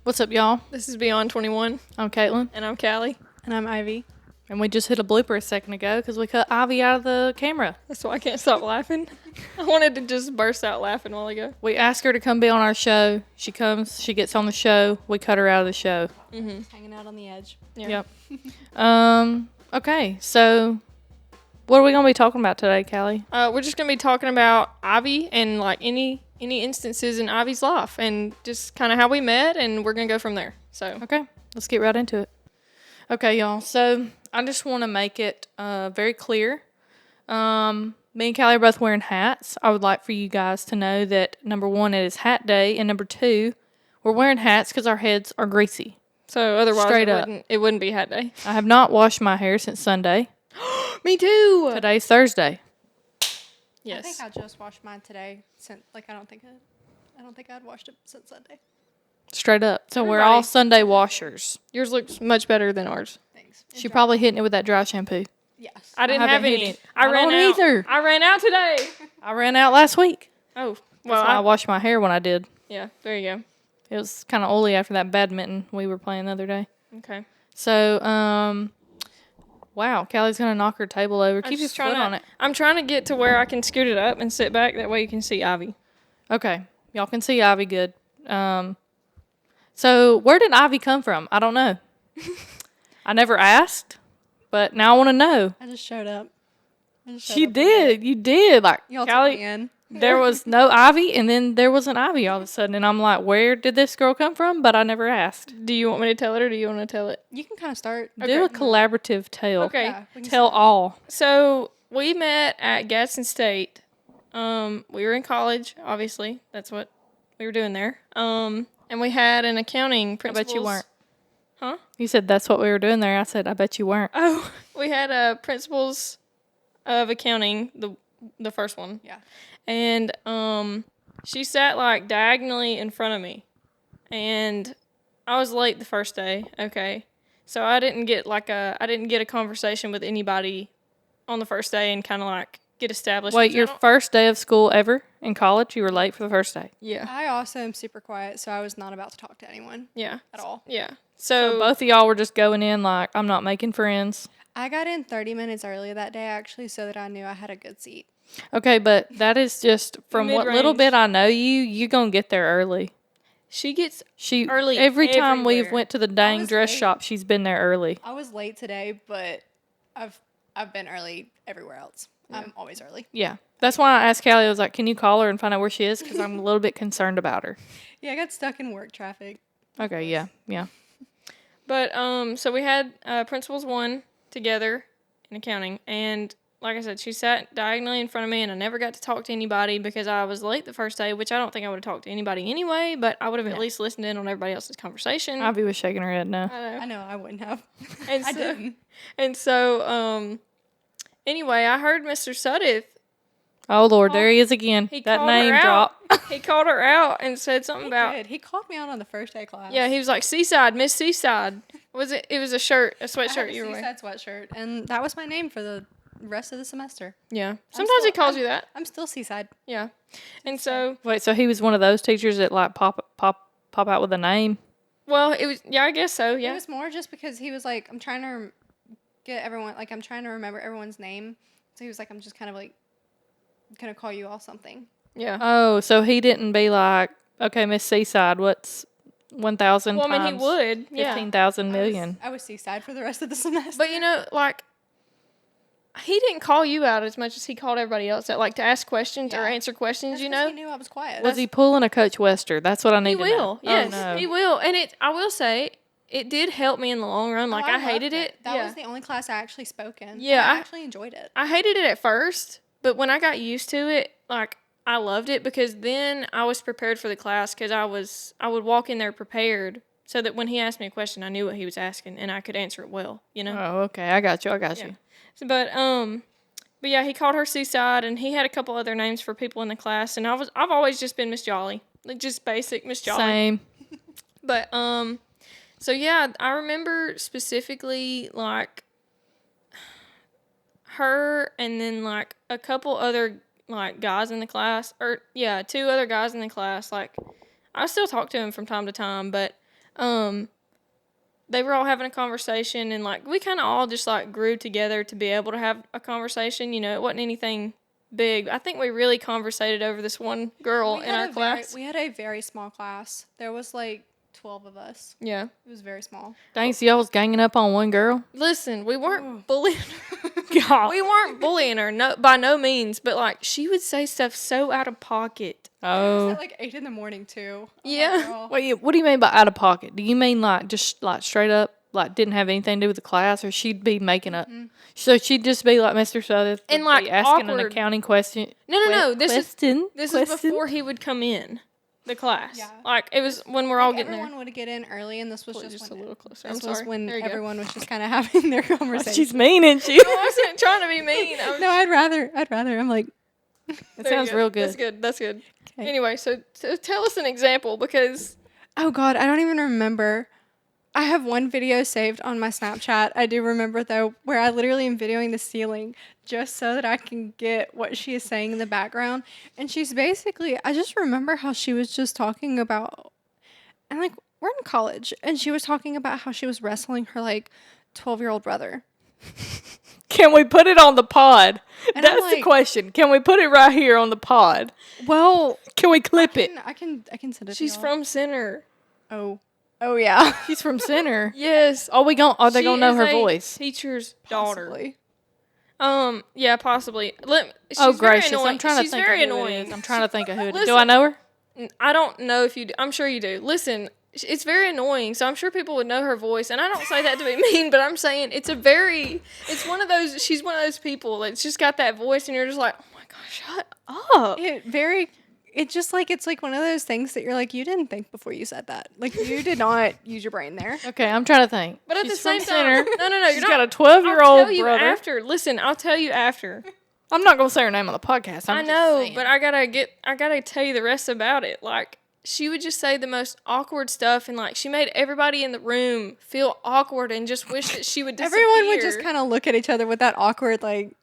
What's up, y'all? This is Beyond 21, I'm Caitlin, and I'm Callie. And I'm Ivy. and we just hit a blooper a second ago because we cut Ivy out of the camera. That's why I can't stop laughing. I wanted to just burst out laughing a while ago. We asked her to come be on our show. She comes, she gets on the show. We cut her out of the show. Hanging out on the edge. Yeah. Yep. Okay, so what are we going to be talking about today, Callie? We're just going to be talking about Ivy and like any instances in Ivy's life and just kind of how we met, and we're going to go from there. So, Okay, let's get right into it. Okay, y'all. So I just want to make it very clear. Me and Callie are both wearing hats. I would like for you guys to know that, number one, it is hat day, and number two, we're wearing hats because our heads are greasy. so otherwise Straight up. it wouldn't be hat day. I have not washed my hair since Sunday. Me too. Today's Thursday. Yes. I think I just washed mine today. I don't think I'd washed it since Sunday. Straight up. So we're Everybody. all Sunday washers. Yours looks much better than ours. Thanks. She probably hitting it with that dry shampoo. Yes. I didn't haven't have hit any. it. I ran don't out. either. I ran out today. I ran out last week. Oh, That's well, why I washed my hair when I did. yeah, there you It was kind of oily after that badminton we were playing the other day. go. Okay. So, wow, Callie's going to knock her table over. I'm Keep your just foot on it. I'm trying to get to where I can scoot it up and sit back. That way you can see Ivy. Okay, y'all can see Ivy good. So where did Ivy come from? I don't know. I never asked, but now I want to know. I just showed up. She did. You did. Like, Y'all took Callie, me in. there was no Ivy, and then there was an Ivy all of a sudden. And I'm like, where did this girl come from? But I never asked. Do you want me to tell it or do you want to tell it? You can kind of start. Do a collaborative tale. Okay. Yeah, we can Tell all. So we met at Gadsden State. We were in college, obviously. That's what we were doing there. And we had an accounting I principles. bet you weren't. Huh? You said that's what we were doing there. I said, I bet you weren't. Oh, we had principles of accounting, the first one. Yeah. And she sat like diagonally in front of me. And I was late the first day, okay. So I didn't get a conversation with anybody on the first day and kind of like get established. Wait, which I your don't- first day of school ever in college, you were late for the first day. Yeah. I also am super quiet, so I was not about to talk to anyone Yeah. at all. Yeah. So So, both of y'all were just going in like, I'm not making friends. I got in 30 minutes early that day, actually, so that I knew I had a good seat. Okay, but that is just from what little Mid-range. bit I know you're going to get there early. she gets She Early every time we've everywhere. went to the dang was dress late. shop, she's been there early. I was late today, but I've been early everywhere else. I'm always early. Yeah. That's why I asked Callie, I was like, can you call her and find out where she is? Because I'm a little bit concerned about her. Yeah, I got stuck in work traffic. Okay, yeah, yeah. But so we had principles 1 together in accounting, and like I said, she sat diagonally in front of me, and I never got to talk to anybody because I was late the first day, which I don't think I would have talked to anybody anyway, but I would have at least listened in on everybody else's conversation. Ivy was shaking her head no. I know, I wouldn't have. And I so, didn't. And so, anyway, I heard Mr. Suddeth. Oh, Lord, there he is again. He That called name her drop. out. He called her out and said something He about. did. He called me out on the first day of class. Yeah, he was like Seaside, Miss Seaside. Was it? It was a shirt, a I had sweatshirt a you were wearing. Seaside sweatshirt, and that was my name for the rest of the semester. Yeah. Sometimes he calls you that. I'm still Seaside. Yeah. And so, Wait, so he was one of those teachers that like pop out with a name? well, it was. Yeah, I guess so. It Yeah. was more just because he was like, I'm trying to get everyone, like, I'm trying to remember everyone's name. So he was like, I'm just kind of like, gonna call you all something. Yeah. Oh, so he didn't be like, okay, Miss Seaside, what's 1,000 Well, I times mean, he would. Yeah. 15,000 million? I was Seaside for the rest of the semester. But you know, like, he didn't call you out as much as he called everybody else that like to ask questions or Yeah. answer questions. That's You 'cause know. he knew I was quiet. Was he pulling a Coach Wester? That's what I need He to know. will. Yes, Oh, no. he will. And I will say, it did help me in the long run. Like, Oh, I hated loved it. That yeah. was the only class I actually spoke in. Yeah, and I I- actually enjoyed it. I hated it at first, but when I got used to it, like, I loved it because then I was prepared for the class because I would walk in there prepared so that when he asked me a question, I knew what he was asking and I could answer it well, you know? Oh, okay. I got you. Yeah. So, but, But yeah, he called her Seaside, and he had a couple other names for people in the class. And I've always just been Miss Jolly, like just basic Miss Jolly. Same. But so yeah, I remember specifically like her, and then like a couple other like guys in the class, or yeah, two other guys in the class. Like I still talk to him from time to time, but they were all having a conversation, and like we kind of all just like grew together to be able to have a conversation. You know, it wasn't anything big. I think we really conversated over this one girl in our class. We had a very small class. There was like 12 of us. Yeah. It was very small. Dang, so y'all was ganging up on one girl? Listen, we weren't bullying. God. We weren't bullying her, no, by no means. But like, she would say stuff so out of pocket. It Oh. was at like 8 in the morning too. Yeah. Wait, what do you mean by out of pocket? Do you mean like just like straight up, like didn't have anything to do with the class, or she'd be making up? So she'd just be like Mr. Southern And, would like, be asking awkward. an accounting question. No. This is Question? before he would come in the class. Yeah. Like it was when we're all getting there. Everyone would get in early, and this was Just just a when little closer. I'm this was sorry. when There you go. everyone was just kind of having their conversation. She's mean, isn't she? I wasn't trying to be mean. I was No, I'd rather. I'm like, It There you sounds go. real good. That's good. That's good. Okay. Anyway, so tell us an example, because oh God, I don't even remember. I have one video saved on my Snapchat. I do remember though, where I literally am videoing the ceiling just so that I can get what she is saying in the background. And she's basically, I just remember how she was just talking about, and like we're in college, and she was talking about how she was wrestling her like 12-year-old brother. Can we put it on the pod? And That's I'm the like- question. Can we put it right here on the pod? Well, Can we clip it? I can send it. she's to y'all. from Center. Oh yeah. She's from Center. Yes. Are they She gonna know is her a voice? Teacher's daughter. Possibly. Yeah, possibly. She's Oh very gracious! annoying. I'm trying to She's think very of who annoying. it is. I'm trying to think of who it is. Do Listen. I know her? I don't know if you do. I'm sure you do. Listen, it's very annoying, so I'm sure people would know her voice. And I don't say that to be mean, but I'm saying it's one of those, she's one of those people that's just got that voice, and you're just like, oh my gosh, shut up. It's just like, it's like one of those things that you're like, you didn't think before you said that. Like, you did not use your brain there. Okay, I'm trying to think. But at She's the same from time, Center. no, She's you're got a not. 12-year-old I'll tell you brother. after. Listen, I'll tell you after. I'm not gonna say her name on the podcast. I know, but I gotta tell you the rest about it. Like, she would just say the most awkward stuff, and like she made everybody in the room feel awkward and just wish that she would disappear. Everyone would just kind of look at each other with that awkward, like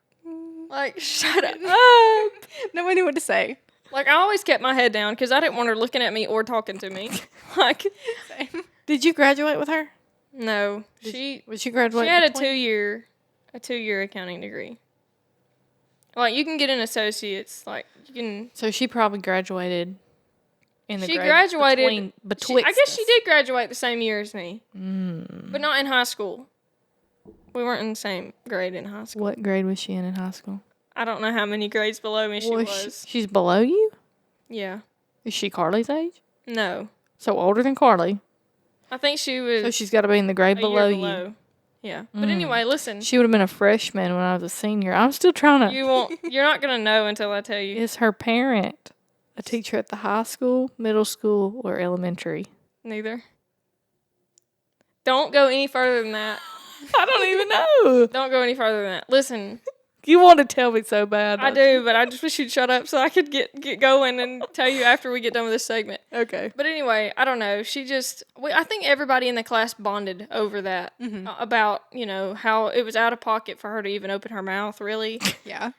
shut up. no one knew what to say. Like, I always kept my head down because I didn't want her looking at me or talking to me. Like, Did you graduate with her? no, Was she she graduate? had a between- 2-year accounting degree. Like, you can get an associate's. Like, you can. So she probably graduated. She graduated. Betwixt I guess she us. did graduate the same year as me, but not in high school. We weren't in the same grade in high school. What grade was she in high school? I don't know how many grades below me she was. She's below you? Yeah. Is she Carly's age? No. So older than Carly. I think she was So she's got to be in the grade a below year you. below. Yeah. But anyway, listen. She would have been a freshman when I was a senior. I'm still trying to. You're not gonna know until I tell you. Is her parent a teacher at the high school, middle school, or elementary? Neither. Don't go any further than that. I don't even know. Don't go any further than that. Listen, You want to tell me so bad. I don't do, but I just wish you'd shut up so I could get going and tell you after we get done with this segment. you? Okay. But anyway, I don't know. I think everybody in the class bonded over that about, how it was out of pocket for her to even open her mouth, really. Yeah.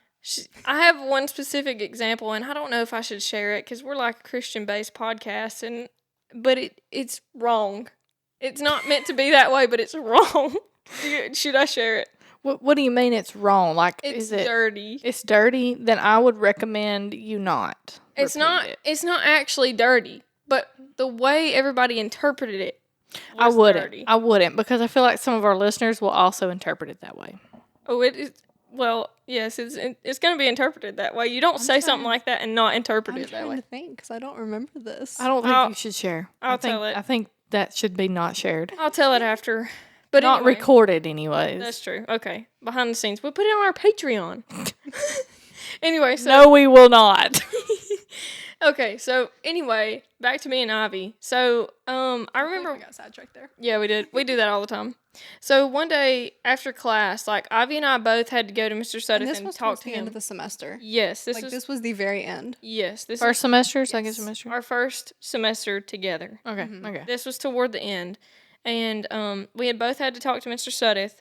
I have one specific example, and I don't know if I should share it because we're like a Christian-based podcast, but it's wrong. It's not meant to be that way, but it's wrong. Should I share it? What do you mean it's wrong? Like, It's is it dirty. It's dirty? Then I would recommend you not. It's repeat not. it. It's not actually dirty, but the way everybody interpreted it, I was wouldn't. dirty. I wouldn't because I feel like some of our listeners will also interpret it that way. Oh, it is. Well, yes, it's going to be interpreted that way. You don't say something like that and not interpret I'm it that trying way. to think because I don't remember this. I don't think I'll- you should share. I'll think, tell it. I think that should be not shared. I'll tell it after. But Not anyway, recorded, anyways. That's true. Okay, behind the scenes, we'll put it on our Patreon. Anyway, so No, we will not. Okay, so anyway, back to me and Ivy. So, I remember. We got sidetracked there. Yeah, we did. We do that all the time. So one day after class, like Ivy and I both had to go to Mr. And Sudduth this and was talk towards to the end him. of the semester. Yes, This was the very end. yes, this First is semester, second semester. our first semester together. Okay, okay. This was toward the end, and we had both had to talk to Mr. Sudduth,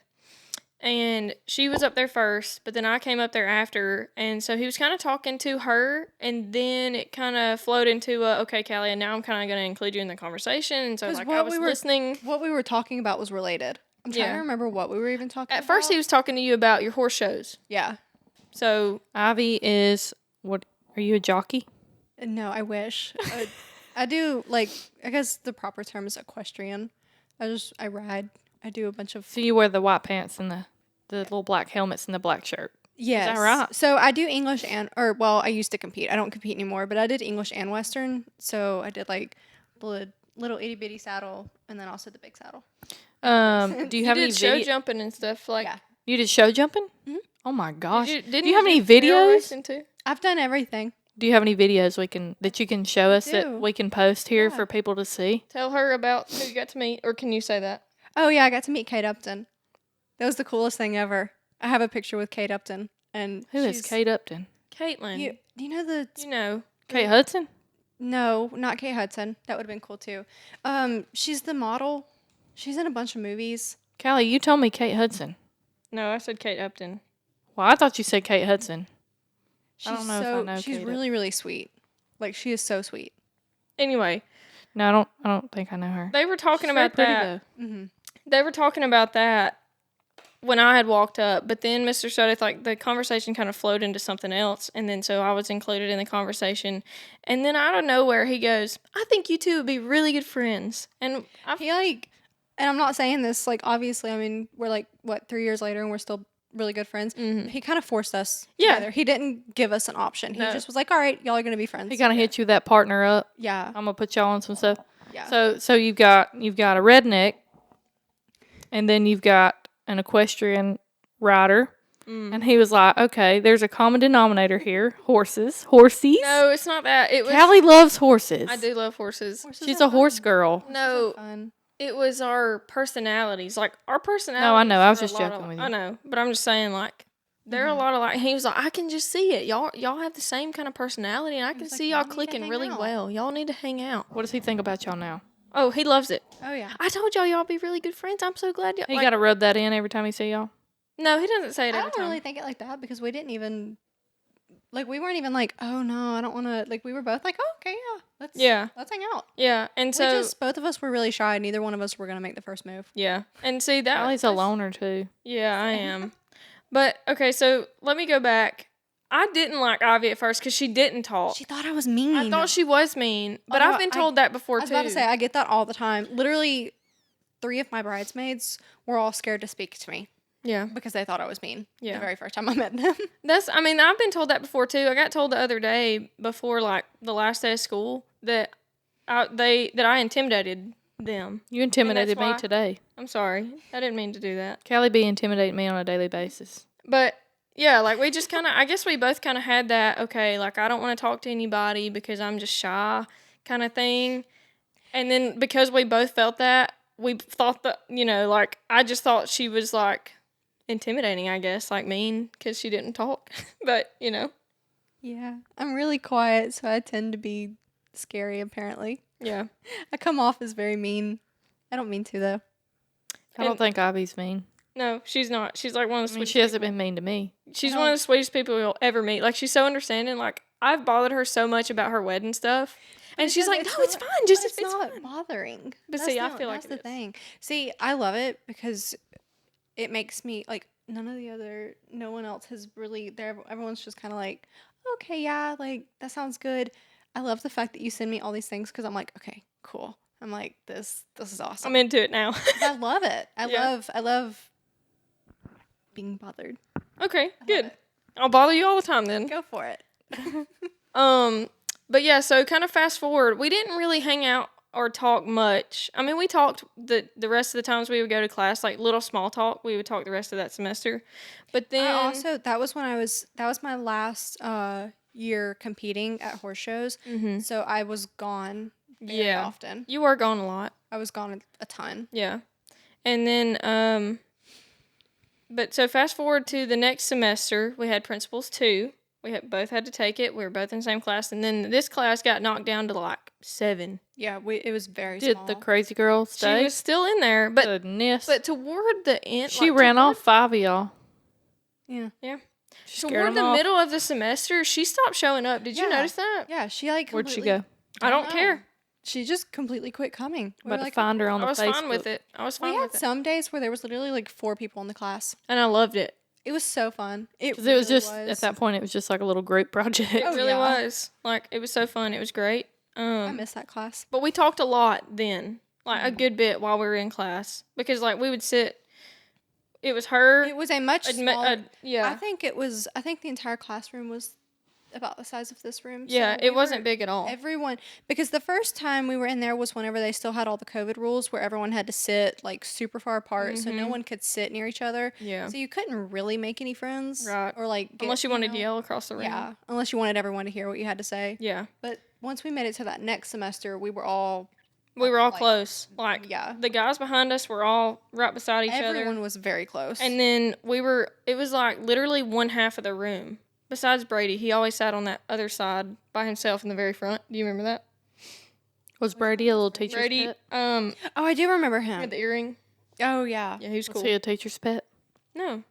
and she was up there first, but then I came up there after, and so he was kind of talking to her, and then it kind of flowed into okay, Kallie, and now I'm kind of going to include you in the conversation, and so 'Cause like what I was we were- listening. What we were talking about was related. I'm trying Yeah. to remember what we were even talking At about. first, he was talking to you about your horse shows. Yeah. So Ivy is what? Are you a jockey? No, I wish. I do, like, I guess the proper term is equestrian. I ride. I do a bunch of... So you wear the white pants and the little black helmets and the black shirt. Yes. right? So I do English I used to compete. I don't compete anymore, but I did English and Western. So I did, like, the little itty bitty saddle and then also the big saddle. Do you have any did show video? jumping and stuff like. Yeah. You did show jumping? Mhm. Oh my gosh! Didn't do you have any do barrel videos? racing too? I've done everything. Do you have any videos that you can show us that do. we can post here Yeah. for people to see? Tell her about who you got to meet, or can you say that? Oh, yeah, I got to meet Kate Upton. That was the coolest thing ever. I have a picture with Kate Upton. And Who is Kate Upton? Caitlin. Do you know the... You know. Kate Hudson? No, not Kate Hudson. That would have been cool, too. She's the model. She's in a bunch of movies. Kallie, you told me Kate Hudson. No, I said Kate Upton. Well, I thought you said Kate Hudson. She's I don't know if I know She's Kate really, really sweet. Like, she is so sweet. Anyway, No, I don't think I know her. they were talking She's very about pretty, that. though. Mm-hmm. They were talking about that when I had walked up, but then Mr. Sudduth, like, the conversation kind of flowed into something else, and then so I was included in the conversation, and then out of nowhere he goes, "I think you two would be really good friends," and I He, like... And I'm not saying this, like, obviously, I mean, we're, like, 3 years later, and we're still really good friends. Mhm. He kind of forced us Yeah. together. He didn't give us an option. He No. just was like, all right, y'all are going to be friends. He kind of hit you with that partner up. Yeah. I'm gonna put y'all on some stuff. Yeah. So you've got a redneck, and then you've got an equestrian rider, and he was like, "Okay, there's a common denominator here: horses, horsies." no, it's not that. It was. Kallie loves horses. I do love horses. Horses She's are a horse fun. girl. Horses are No, fun. it was our personalities. Like, our personalities. No, I know. I was are a just lot joking with you. I know, but I'm just saying, like, there are a lot of, like, he was like, I can just see it. Y'all have the same kind of personality, and I can was like, see "Y'all y'all need to clicking hang really out." well. Y'all need to hang out. What does he think about y'all now? Oh, he loves it. Oh, yeah. I told y'all be really good friends. I'm so glad y'all. He Like, got to rub that in every time he see y'all. no, he doesn't say it I every don't time. really think it like that because we didn't even... Like, we weren't even like, oh, no, I don't want to... Like, we were both like, oh, okay, yeah. Let's hang out. Yeah, and so Both of us were really shy. Neither one of us were going to make the first move. yeah, and see that. Kallie's a loner too. Yeah, I am. But okay, so let me go back. I didn't like Ivy at first because she didn't talk. She thought I was mean. I thought she was mean, but Although I've been told that before I was too. about to say, I get that all the time. Literally, 3 of my bridesmaids were all scared to speak to me yeah, because they thought I was mean Yeah. the very first time I met them. I mean, I've been told that before too. I got told the other day before, like, the last day of school that I intimidated them. You intimidated me why- today. I'm sorry, I didn't mean to do that. Kallie be intimidating me on a daily basis. But yeah, like, we just kind of, I guess we both kind of had that, okay, like, I don't want to talk to anybody because I'm just shy kind of thing. And then because we both felt that, we thought that, like, I just thought she was, like, intimidating, I guess, like, mean because she didn't talk. But, Yeah. I'm really quiet, so I tend to be scary, apparently. yeah. I come off as very mean. I don't mean to, though. I don't think Ivy's mean. No, she's not. She's, like, one of the I mean, sweetest she hasn't been mean to me. She's one of the sweetest people you'll ever meet. Like, she's so understanding. Like, I've bothered her so much about her wedding stuff. And she's like, no, it's fine. Just, it's not fine. bothering. But That's see, I feel like that's it the is. thing. See, I love it because it makes me, like, no one else has really, everyone's just kind of like, okay, yeah, like, that sounds good. I love the fact that you send me all these things because I'm like, okay, cool. I'm like, this is awesome. I'm into it now. I love it. Yeah. I love being bothered. Okay, I good. love it. I'll bother you all the time then. Go for it. But yeah, so kind of fast forward, we didn't really hang out or talk much. I mean, we talked the rest of the times we would go to class, like, little small talk. We would talk the rest of that semester. But then that was my last year competing at horse shows. So I was gone very often. You were gone a lot. I was gone a ton. Yeah. And then, but so fast forward to the next semester, we had Principles 2. We both had to take it. We were both in the same class. And then this class got knocked down to like 7. Yeah, it was very Did small. the crazy girl stay? She was still in there, but Goodness. but toward the end, She ran off 5 of y'all. Yeah. Yeah. She scared Toward 'em the off. middle of the semester, she stopped showing up. Did you Yeah. notice that? Yeah, she like Where'd she completely- go? I don't know. care. She just completely quit coming. We About were to like, find her on I the was Facebook. fine with it. I was we fine had with it. some days where there was literally like 4 people in the class. And I loved it. It was so fun. Because it was just, at that point, it was just like a little group project. It really yeah. was. Like, it was so fun. It was great. I miss that class. But we talked a lot then. Like, a good bit while we were in class. Because, like, we would sit. It was her. It was a much smaller. yeah. I think the entire classroom was about the size of this room. Yeah, so we it wasn't were- big at all. Everyone, because the first time we were in there was whenever they still had all the COVID rules where everyone had to sit like super far apart, so no one could sit near each other. Yeah. So you couldn't really make any friends, Right. Or like Unless you wanted to know, yell across the room. Yeah, unless you wanted everyone to hear what you had to say. Yeah. But once we made it to that next semester, we were all We were all like, close. Like, yeah. the guys behind us were all right beside each everyone other. was very close. And then it was like literally one half of the room. Besides Brady, he always sat on that other side by himself in the very front. Do you remember that? Was Brady a little teacher's Brady, pet? oh, I do remember with him. the earring. Oh yeah. Yeah, he was Was cool. he a teacher's pet? No,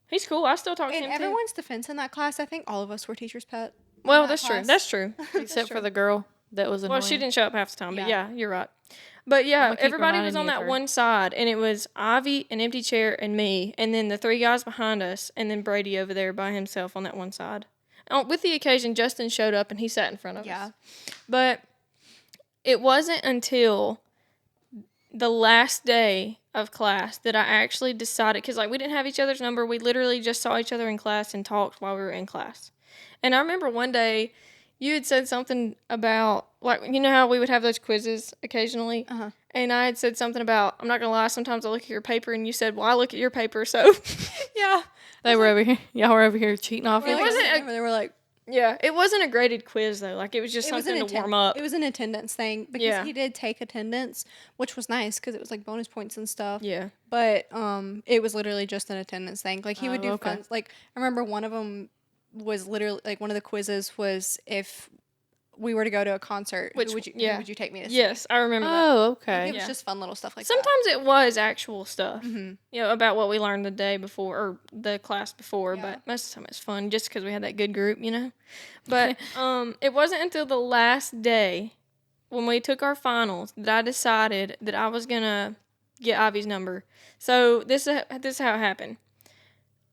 he's cool. I still talk to In him too. everyone's defense in that class, I think all of us were teachers' pet. Well, that that's true. class. That's true. Except for the girl that was annoying. Well, she didn't show up half the time, but Yeah. yeah, you're right. But yeah, gonna keep everybody was reminding on you of that her. one side, and it was Ivy, an empty chair, and me, and then the 3 guys behind us, and then Brady over there by himself on that one side. With the occasion, Justin showed up and he sat in front of Yeah. us. But it wasn't until the last day of class that I actually decided, because like we didn't have each other's number. We literally just saw each other in class and talked while we were in class. And I remember one day you had said something about, like, you know how we would have those quizzes occasionally? Uh-huh. And I had said something about, I'm not going to lie, sometimes I look at your paper, and you said, well, I look at your paper, so. Yeah. They were over here. Y'all were over here cheating off. It each wasn't other. They were like, Yeah, it wasn't a graded quiz, though. Like, it was just something to warm up. It was an attendance thing because Yeah. he did take attendance, which was nice because it was like bonus points and stuff. Yeah. But it was literally just an attendance thing. Like he would Oh, do okay. fun. Like I remember one of them was literally like one of the quizzes was if we were to go to a concert, Which- who would you yeah. who would you take me to see? Yes, I remember that. Oh, Like, okay. it was Yeah. just fun little stuff like Sometimes it was actual stuff, Mhm. you know, about what we learned the day before or the class before. Yeah. But most of the time it's fun just because we had that good group, you know. But it wasn't until the last day when we took our finals that I decided that I was gonna get Ivy's number. So this is how it happened.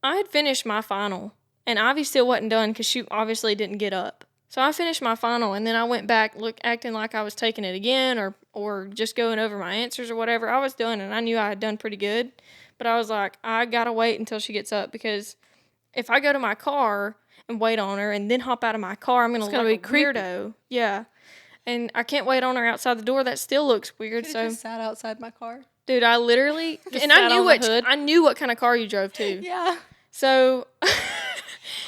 I had finished my final, and Ivy still wasn't done because she obviously didn't get up. So I finished my final, and then I went back, acting like I was taking it again, or just going over my answers or whatever. I was done, and I knew I had done pretty good. But I was like, I gotta wait until she gets up, because if I go to my car and wait on her and then hop out of my car, I'm gonna look gonna like be a creepy. weirdo. Yeah. And I can't wait on her outside the door. That still looks weird. Could So, have just sat outside my car. dude, I literally Just and I sat knew on the hood. I knew what kind of car you drove too. Yeah. So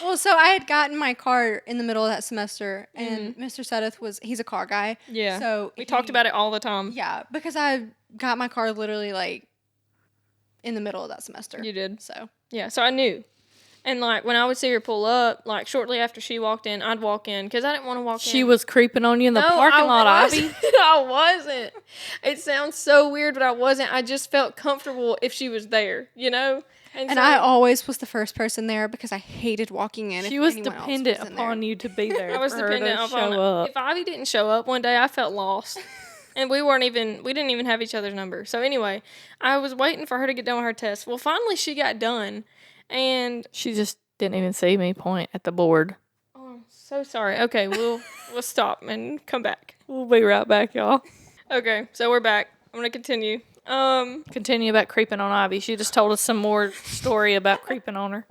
Well, so I had gotten my car in the middle of that semester, and Mr. Sedith he's a car guy. yeah, So we talked about it all the time. Yeah, because I got my car literally like in the middle of that semester. You did. So Yeah, so I knew. And like when I would see her pull up, like shortly after she walked in, I'd walk in because I didn't want to walk in. She was creeping on you in the No, parking lot, wasn't. Ivy. I wasn't. It sounds so weird, but I wasn't. I just felt comfortable if she was there, you know? and so, I always was the first person there because I hated walking in. She if was anyone else dependent was in upon there. you to be there. I was for her dependent to upon show up. If Ivy didn't show up one day, I felt lost. And we didn't even have each other's number. So anyway, I was waiting for her to get done with her test. Well, finally she got done. And She just didn't even see me point at the board. oh, I'm so sorry. Okay, we'll stop and come back. We'll be right back, y'all. Okay, so we're back. I'm gonna continue. Continue about creeping on Ivy. She just told us some more story about creeping on her.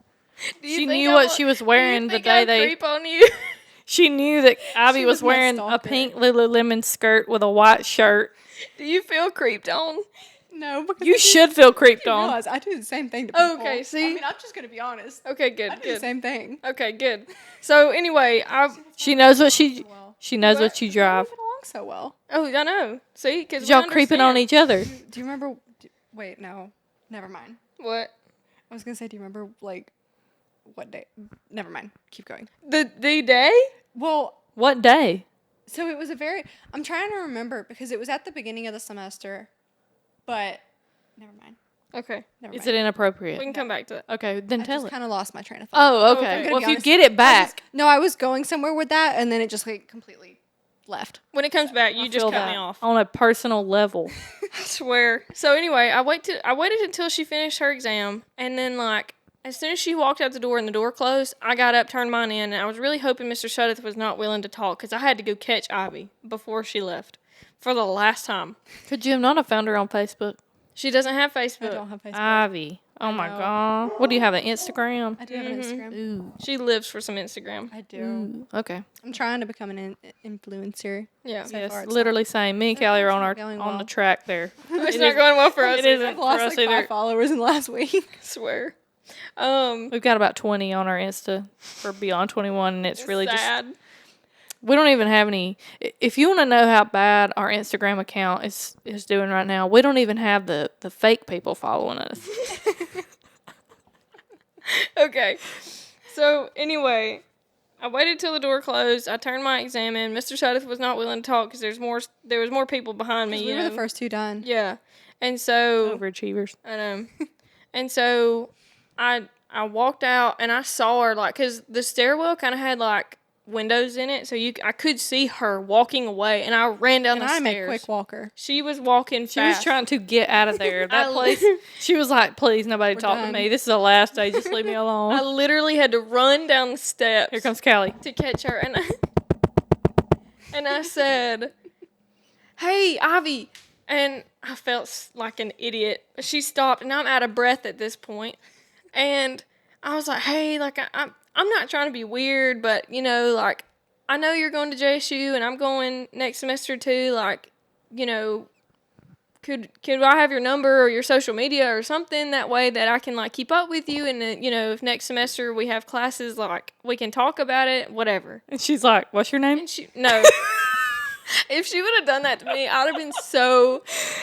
Do you She think knew I what wa- she was do you wearing the think day I they. creep on you. She knew that Ivy She was was my wearing a stalker. pink Lululemon skirt with a white shirt. Do you feel creeped on? No, because You should feel creeped I on. realize I do the same thing to people. Okay, see? I mean, I'm just gonna be honest. Okay, good, I do the good. same thing. Okay, good. So anyway, She knows what she knows What? what you drive. We get along so well. I know. See, because Y'all creeping on each other. Do you remember? Wait, no, never mind. What? I was gonna say, do you remember like what day? Never mind. Keep going. The day? Well, What day? so it was a very. I'm trying to remember because it was at the beginning of the semester, but never mind. Okay, Never Is mind. it inappropriate? we can come back to it. Okay, then I tell just it. kind of lost my train of thought. Oh, Okay. okay. I'm gonna Well, be if you honest. get it back, No, I was going somewhere with that, and then it just like completely left. When it comes back, you I just feel cut that me off. on a personal level. I swear. So anyway, I waited until she finished her exam, and then like as soon as she walked out the door and the door closed, I got up, turned mine in, and I was really hoping Mr. Shutteth was not willing to talk because I had to go catch Ivy before she left for the last time. Could you have not have found her on Facebook? She doesn't have I Facebook. don't have Facebook. Ivy. Oh my know. god. What do you have? An Instagram? I do have an Instagram. Ooh. She lives for some Instagram. I do. Ooh. Okay. I'm trying to become an influencer. Yeah. So Yes. far it's Literally same. Me and So Callie far are it's on not our going on the well. track there. It's It not is- going well for us. it either. isn't. I've lost For us like either. 5 followers in the last week. I swear. We've got about 20 on our Insta for Beyond 21, and it's really just sad. we don't even have any. If you want to know how bad our Instagram account is doing right now, we don't even have the fake people following us. Okay. So anyway, I waited till the door closed. I turned my exam in. Mr. Shutteth was not willing to talk because there was more people behind me. We were the first two done. Yeah, and so Overachievers. I know, and so I walked out and I saw her like because the stairwell kind of had like windows in it, so I could see her walking away, and I ran down And the I'm a stairs. quick walker. She was walking She fast. was trying to get out of there. That I place. She was like, "Please, nobody talk to done. me. This is the last day. Just leave me alone." I literally had to run down the steps. Here comes Callie. To catch her, and I said, "Hey, Ivy," and I felt like an idiot. She stopped, and I'm out of breath at this point, and I was like, "Hey, like I'm not trying to be weird, but you know, like I know you're going to JSU, and I'm going next semester too. Like, you know." Could I have your number or your social media or something that way that I can like keep up with you and you know if next semester we have classes like we can talk about it whatever. And she's like, "What's your name?" And no. If she would have done that to me, I'd have been so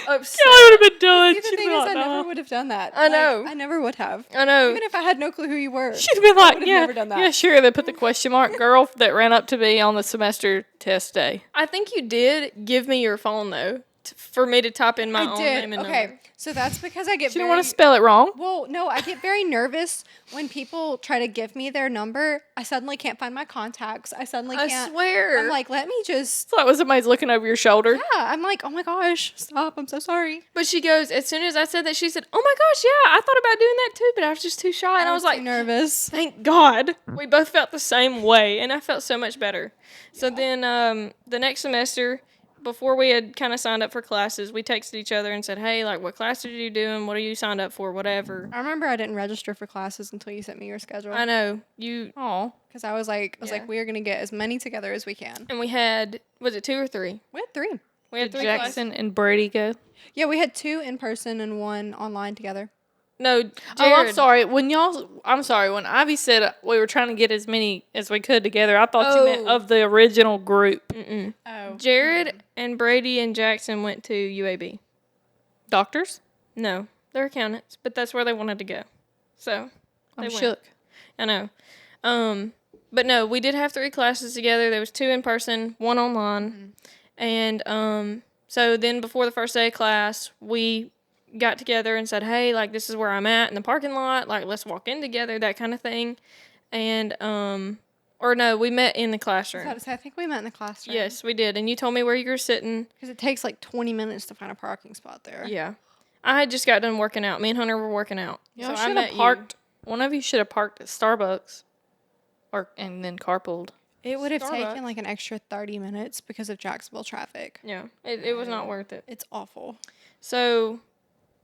upset. Callie would have been done. See, the She'd thing be is, like, I "Nah." never would have done that. I know. I never would have. I know. Even if I had no clue who you were. She'd be like, would've "Yeah, never done that. yeah, sure." They put the question mark girl that ran up to me on the semester test day. I think you did give me your phone though for me to type in my I own did. name and Okay, number. so that's because I get She didn't very. want to spell it wrong. Well, no, I get very nervous when people try to give me their number. I suddenly can't find my contacts. I suddenly I can't. swear. I'm like, let me just. It's like when somebody's looking over your shoulder. Yeah, I'm like, oh my gosh, stop! I'm so sorry. But she goes, as soon as I said that, she said, "Oh my gosh, yeah, I thought about doing that too, but I was just too shy." And I was too like, nervous. thank God. We both felt the same way, and I felt so much better. So then the next semester, before we had kind of signed up for classes, we texted each other and said, "Hey, like, what classes are you doing? What are you signed up for? Whatever." I remember I didn't register for classes until you sent me your schedule. I know. You, Oh, Because I was like, Yeah. we are gonna get as many together as we can. and we had, was it 2 or 3? We had 3. We had did 3 classes. Jackson and Brady go? Yeah, we had 2 in person and 1 online together. No, Jared. Oh, I'm sorry. I'm sorry. When Ivy said we were trying to get as many as we could together, I thought you meant Oh. of the original group. Oh. Jared and Brady and Jackson went to UAB. Doctors? No, they're accountants, but that's where they wanted to go. So I'm They went. shook. I know. But no, we did have 3 classes together. There was 2 in person, 1 online. And so then before the first day of class, we got together and said, "Hey, like this is where I'm at in the parking lot. Like let's walk in together," that kind of thing. And or no, we met in the classroom. I think we met in the classroom. Yes, we did. And you told me where you were sitting. Because it takes like 20 minutes to find a parking spot there. Yeah. I had just got done working out. Me and Hunter were working out. Y'all so I should met have you. parked. One of you should have parked at Starbucks, and then carpooled. It would have Starbucks. taken like an extra 30 minutes because of Jacksonville traffic. Yeah, it was not worth it. It's awful. So,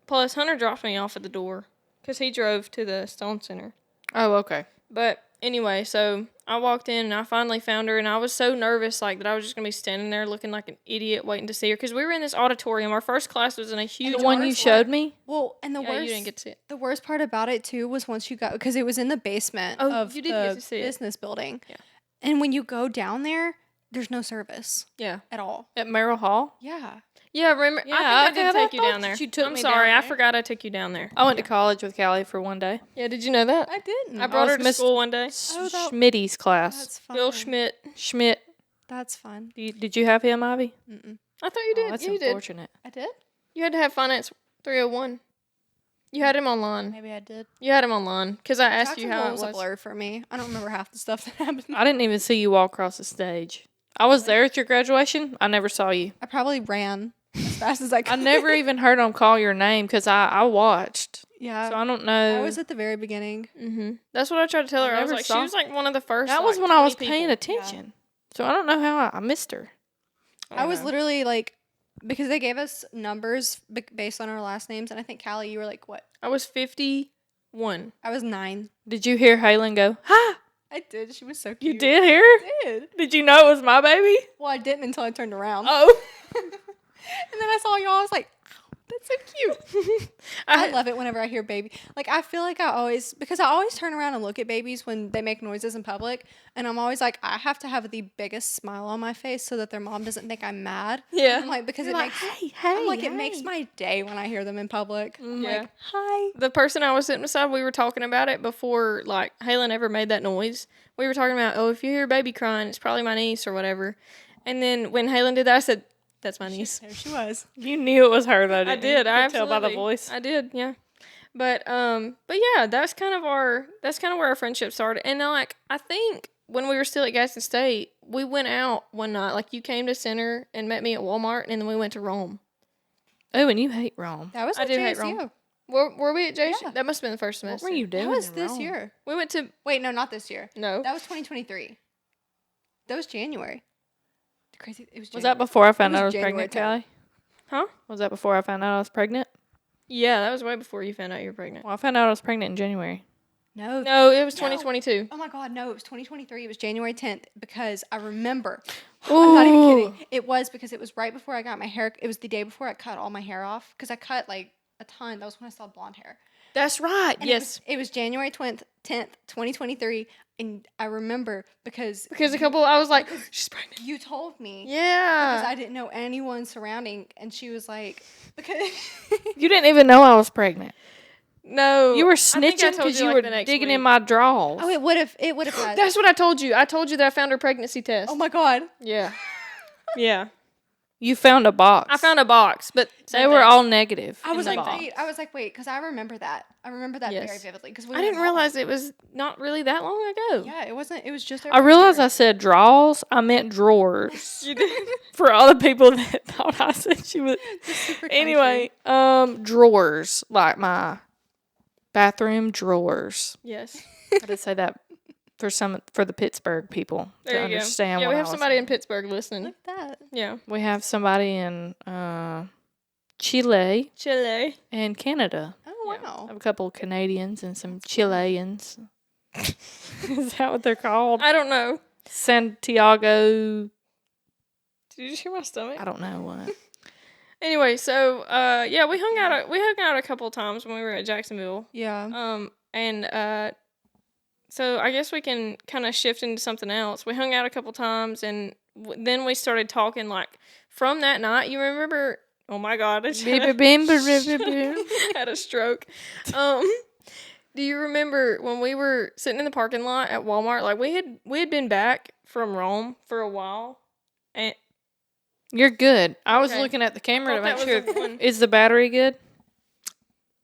plus Hunter dropped me off at the door because he drove to the Stone Center. Oh, okay. But anyway, so I walked in and I finally found her, and I was so nervous, like, that I was just gonna be standing there looking like an idiot waiting to see her, because we were in this auditorium. Our first class was in a huge The one you showed me? Well, and the Yeah, you didn't get to see it. the worst part about it too was once you got, because it was in the basement Oh, of you did the get to see it. business building. Yeah. And when you go down there, there's no service Yeah. at all. At Merrill Hall? Yeah. Yeah, remember? Yeah, I think okay, I did I take you thought down there. that you took I'm me sorry, down I there. forgot I took you down there. I went to college with Callie for one day. Yeah, did you know that? I didn't. I brought her was to Miss school one day. Oh, that- Schmitty's class. That's fun. Bill Schmidt. Schmidt. That's fun. Did you have him, Ivy? Mm-mm. I thought you did. Oh, that's you did. unfortunate. I did? You had to have Finance 301. You had him online. Maybe I did. You had him online because I asked you how it was was. a blur for me. I don't remember half the stuff that happened. I didn't even see you walk across the stage. I was there at your graduation. I never saw you. I probably ran as fast as I could. I never even heard them call your name because I watched. Yeah. So I don't know. I was at the very beginning. Mm-hmm. That's what I tried to tell her. I was never like, saw- she was like one of the first. that was like, when I was 20 paying people. attention. So I don't know how I missed her. I was know. literally like, because they gave us numbers based on our last names, and I think Callie, you were like, what? I was 51. I was 9. Did you hear Halen go, ha? I did. She was so You cute. did hear her? I did. Did you know it was my baby? Well, I didn't until I turned around. Oh. And then I saw y'all. I was like, "Oh, that's so cute." I love it whenever I hear baby. Like, I feel like because I always turn around and look at babies when they make noises in public. And I'm always like, I have to have the biggest smile on my face so that their mom doesn't think I'm mad. Yeah. I'm like, because You're it like, makes, hey, I'm like, hey. it makes my day when I hear them in public. I'm Yeah. like, hi. The person I was sitting beside, we were talking about it before, like, Halen ever made that noise. We were talking about, oh, if you hear a baby crying, it's probably my niece or whatever. And then when Halen did that, I said, that's my niece. There she was. You knew it was her, though, I didn't did. you? I could tell by the absolutely- voice. I did, yeah. But yeah, that's kind of where our friendship started. And like, I think when we were still at Gaston State, we went out one night. Like, you came to Center and met me at Walmart, and then we went to Rome. Oh, and you hate Rome. That was I at do hate JSU. Rome. Were we at JSU? Yeah. That must have been the first What semester. were you doing? That was in this Rome? year. We went to Wait, no, not this year. no. That was 2023. That was January. Crazy. It was January. Was that before I found was out I was January pregnant, 10th. Callie? Huh? Was that before I found out I was pregnant? Yeah, that was way before you found out you were pregnant. Well, I found out I was pregnant in January. No. No, it was No. 2022. Oh my God, no, it was 2023. It was January 10th because I remember. I'm not even kidding. It was because it was right before I got my hair. It was the day before I cut all my hair off because I cut like a ton. That was when I saw blonde hair. That's right. And yes. It was January 10th, 2023. And I remember because Because I was like, she's pregnant. you told me. Because Yeah. I didn't know anyone surrounding. And she was like, because. You didn't even know I was pregnant. No. You were I think I snitching told because you like, were the next digging week. in my drawers. Oh, it would have had. That's what I told you. I told you that I found her pregnancy test. Oh my God. Yeah. Yeah. You found a box. I found a box, but They were all negative. I in was the like, box. wait. I was like, wait, because I remember that. I remember that very Yes. vividly. Because I didn't realize it was not really that long ago. Yeah, it wasn't. It was just. I realized I said drawers. I meant drawers. You did. For all the people that thought I said she was. super Anyway, drawers. Like my bathroom drawers. Yes. I did say that for the Pittsburgh people There to you go. understand Yeah, what we I have was somebody in saying. Pittsburgh listening. Look at that. Yeah. We have somebody in Chile Chile. Oh and Canada. wow. I have a couple of Canadians and some Chileans. Is that what they're called? I don't know. Santiago. Did you just hear my stomach? I don't know what. Anyway, so yeah, we hung out a couple of times when we were at Jacksonville. Yeah. And so I guess we can kind of shift into something else. We hung out a couple times, and then we started talking. Like, from that night, you remember? Oh my God, I just had had a stroke. Do you remember when we were sitting in the parking lot at Walmart? Like, we had been back from Rome for a while, and You're good. I was Okay. looking at the camera to thought make that was sure. the one. Is the battery good?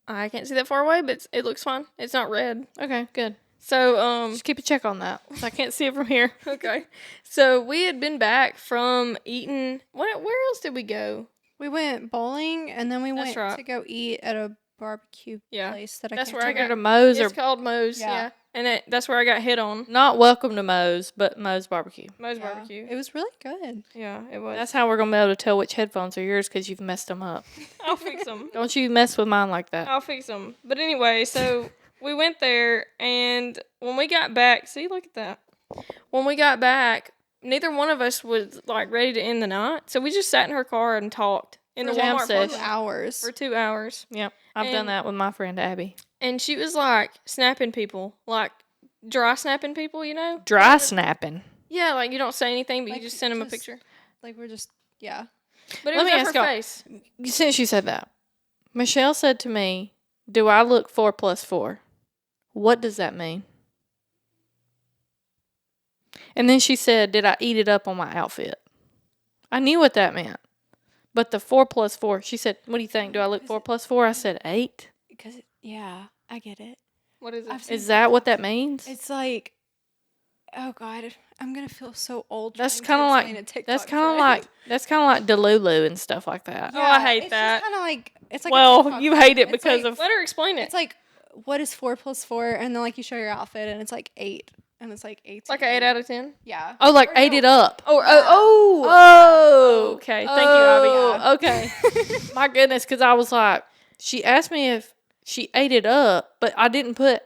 I can't see that far away, but it looks fine. It's not red. Okay, good. So Just keep a check on that. 'Cause I can't see it from here. okay. So we had been back from eating. Where else did we go? We went bowling and then we That's went right. to go eat at a barbecue Yeah. place that That's I where I can't got Go to Moe's or It's called Moe's. Yeah. Yeah. And that's where I got hit on. not welcome to Moe's, but Moe's barbecue. Moe's Yeah. barbecue. It was really good. Yeah, it was. That's how we're gonna be able to tell which headphones are yours because you've messed them up. I'll fix them. Don't you mess with mine like that. I'll fix them. But anyway, so we went there, and when we got back, see, look at that. when we got back, neither one of us was like ready to end the night, so we just sat in her car and talked in the jam Walmart session. parking 2 lot hours. for 2 hours. Yep. I've done And- that with my friend Abby. And she was like snapping people, like dry snapping people, you know? Dry snapping. Yeah, like you don't say anything, but Like, you just send them a just- picture. Like we're just yeah. But it Let was me of ask her y'all- face. Since you said that, Michelle said to me, "Do I look 4+4?" What does that mean? And then she said, "Did I eat it up on my outfit?" I knew what that meant. But the 4+4, she said, "What do you think? Do I look 4+4?" I said, 8. Because yeah, I get it. What is it? I've seen Is that what TikToks. that means? It's like, oh god, I'm gonna feel so old. That's trying to kind of explain a like TikTok that's kind of trend. like Delulu and stuff like that. Oh, I hate it's that. Just kind of like it's like a Well, TikTok you trend. hate it It's because like- of Let her explain it. It's like what is 4+4, and then like you show your outfit, and it's like 8, and it's like 8. like an 8 out of 10. Yeah. oh, like Or ate no. it up. Oh, Yeah. Oh, okay. Thank you, Ivy. Oh, okay. My goodness, because I was like, she asked me if she ate it up, but I didn't put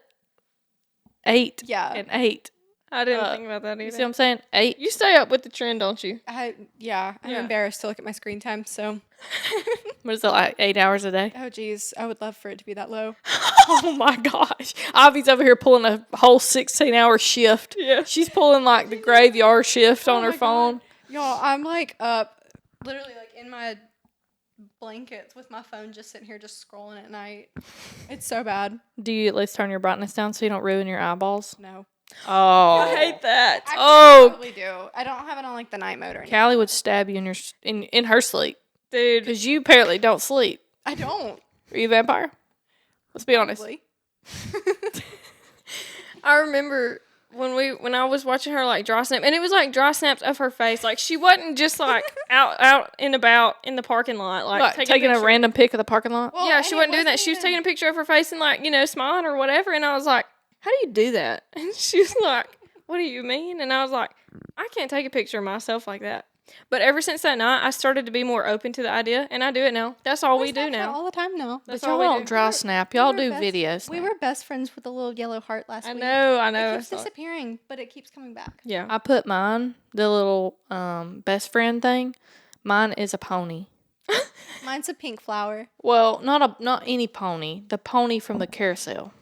8 Yeah. and 8. I didn't Uh, think about that You see either. what I'm saying? 8. You stay up with the trend, don't you? I'm Yeah. embarrassed to look at my screen time. So, What is it, like 8 hours a day? oh geez, I would love for it to be that low. Oh my gosh. Ivy's over here pulling a whole 16-hour shift. Yeah. She's pulling like the graveyard shift on Oh her my phone. Y'all, I'm like up, literally like in my blankets with my phone, just sitting here, just scrolling at night. It's so bad. Do you at least turn your brightness down so you don't ruin your eyeballs? No. Oh. I hate that. Actually, Oh. I probably do. I don't have it on like the night mode or anything. Callie would stab you in your in her sleep Dude. because you apparently don't sleep. I don't. Are you a vampire? Let's be honest. Probably. I remember when I was watching her like dry snap, and it was like dry snaps of her face. Like she wasn't just like out and about in the parking lot, like Taking a picture. random pic of the parking lot. Well, Yeah, and she it wasn't doing that. wasn't She was even- taking a picture of her face and like, you know, smiling or whatever. And I was like, "How do you do that?" And she was like, "What do you mean?" And I was like, "I can't take a picture of myself like that." But ever since that night, I started to be more open to the idea, and I do it now. That's all we do Snapchat now. all the time now. But That's y'all all we don't do. dry snap. Y'all were do best- videos. We were best friends with a little yellow heart last I week. know. It keeps So- disappearing, but it keeps coming back. yeah. I put mine, the little best friend thing. Mine is a pony. Mine's a pink flower. Well, not any pony. The pony from the carousel.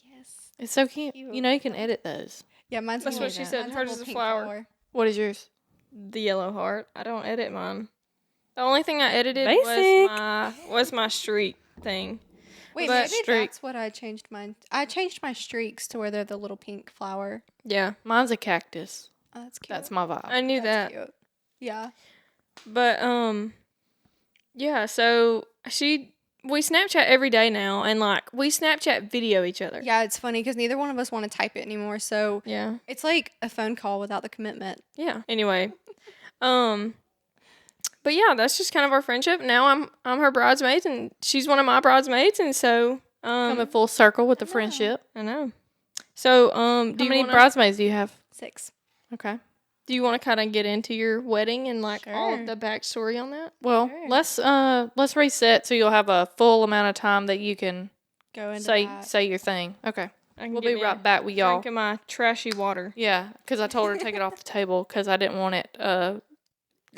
Yes. It's so cute. Cute. You know you can edit those. Yeah, mine's That's a what little- she said. mine's Hers little is a pink flower. What is yours? The yellow heart. I don't edit mine. The only thing I edited Basic. was my streak thing. Wait, But maybe streak. that's what I changed mine. I changed my streaks to where they're the little pink flower. Yeah, Mine's a cactus. Oh, that's cute. That's my vibe. I knew That's that. cute. Yeah. But yeah. So we Snapchat every day now, and like we Snapchat video each other. Yeah, it's funny because neither one of us want to type it anymore. So Yeah. it's like a phone call without the commitment. Yeah. Anyway, but yeah, that's just kind of our friendship. Now I'm her bridesmaid, and she's one of my bridesmaids, and so Coming full circle with the friendship. I know. So How do you many wanna, bridesmaids do you have? 6. Okay. do you want to kind of get into your wedding and like all Sure. of the backstory on that? Well, Sure. let's reset so you'll have a full amount of time that you can Go into say that. say your thing. Okay. I can We'll get be me right a back with y'all. Drink of my trashy water. Yeah, because I told her to take it off the table because I didn't want it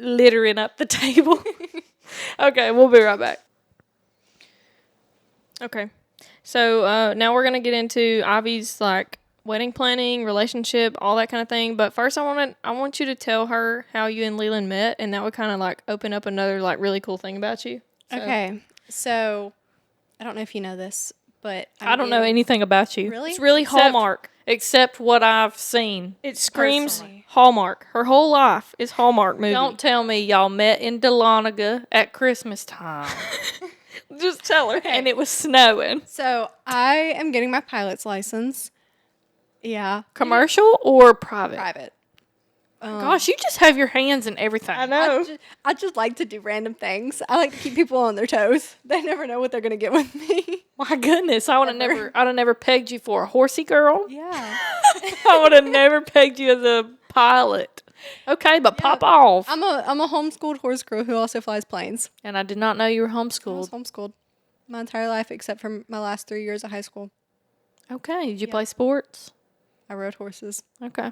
littering up the table. Okay, we'll be right back. Okay. So now we're gonna get into Ivy's like wedding planning, relationship, all that kind of thing. But first, I want you to tell her how you and Leland met, and that would kind of like open up another like really cool thing about you. So- Okay. So I don't know if you know this, but I don't know do- anything about you. Really? It's really Except- Hallmark. Except what I've seen. It screams Personally. Hallmark. Her whole life is Hallmark movie. Don't tell me y'all met in Dahlonega at Christmas time just tell her. and it was snowing. So I am getting my pilot's license. Yeah. Commercial or private? Private. Gosh, you just have your hands in everything. I know. I just like to do random things. I like to keep people on their toes. They never know what they're gonna get with me. My goodness, I'd have never pegged you for a horsey girl. Yeah. I would have never pegged you as a pilot. Okay, but pop off. I'm a homeschooled horse girl who also flies planes. And I did not know you were I was homeschooled. homeschooled my entire life except for my last 3 years of high school. Okay, did you play sports? I rode horses. Okay.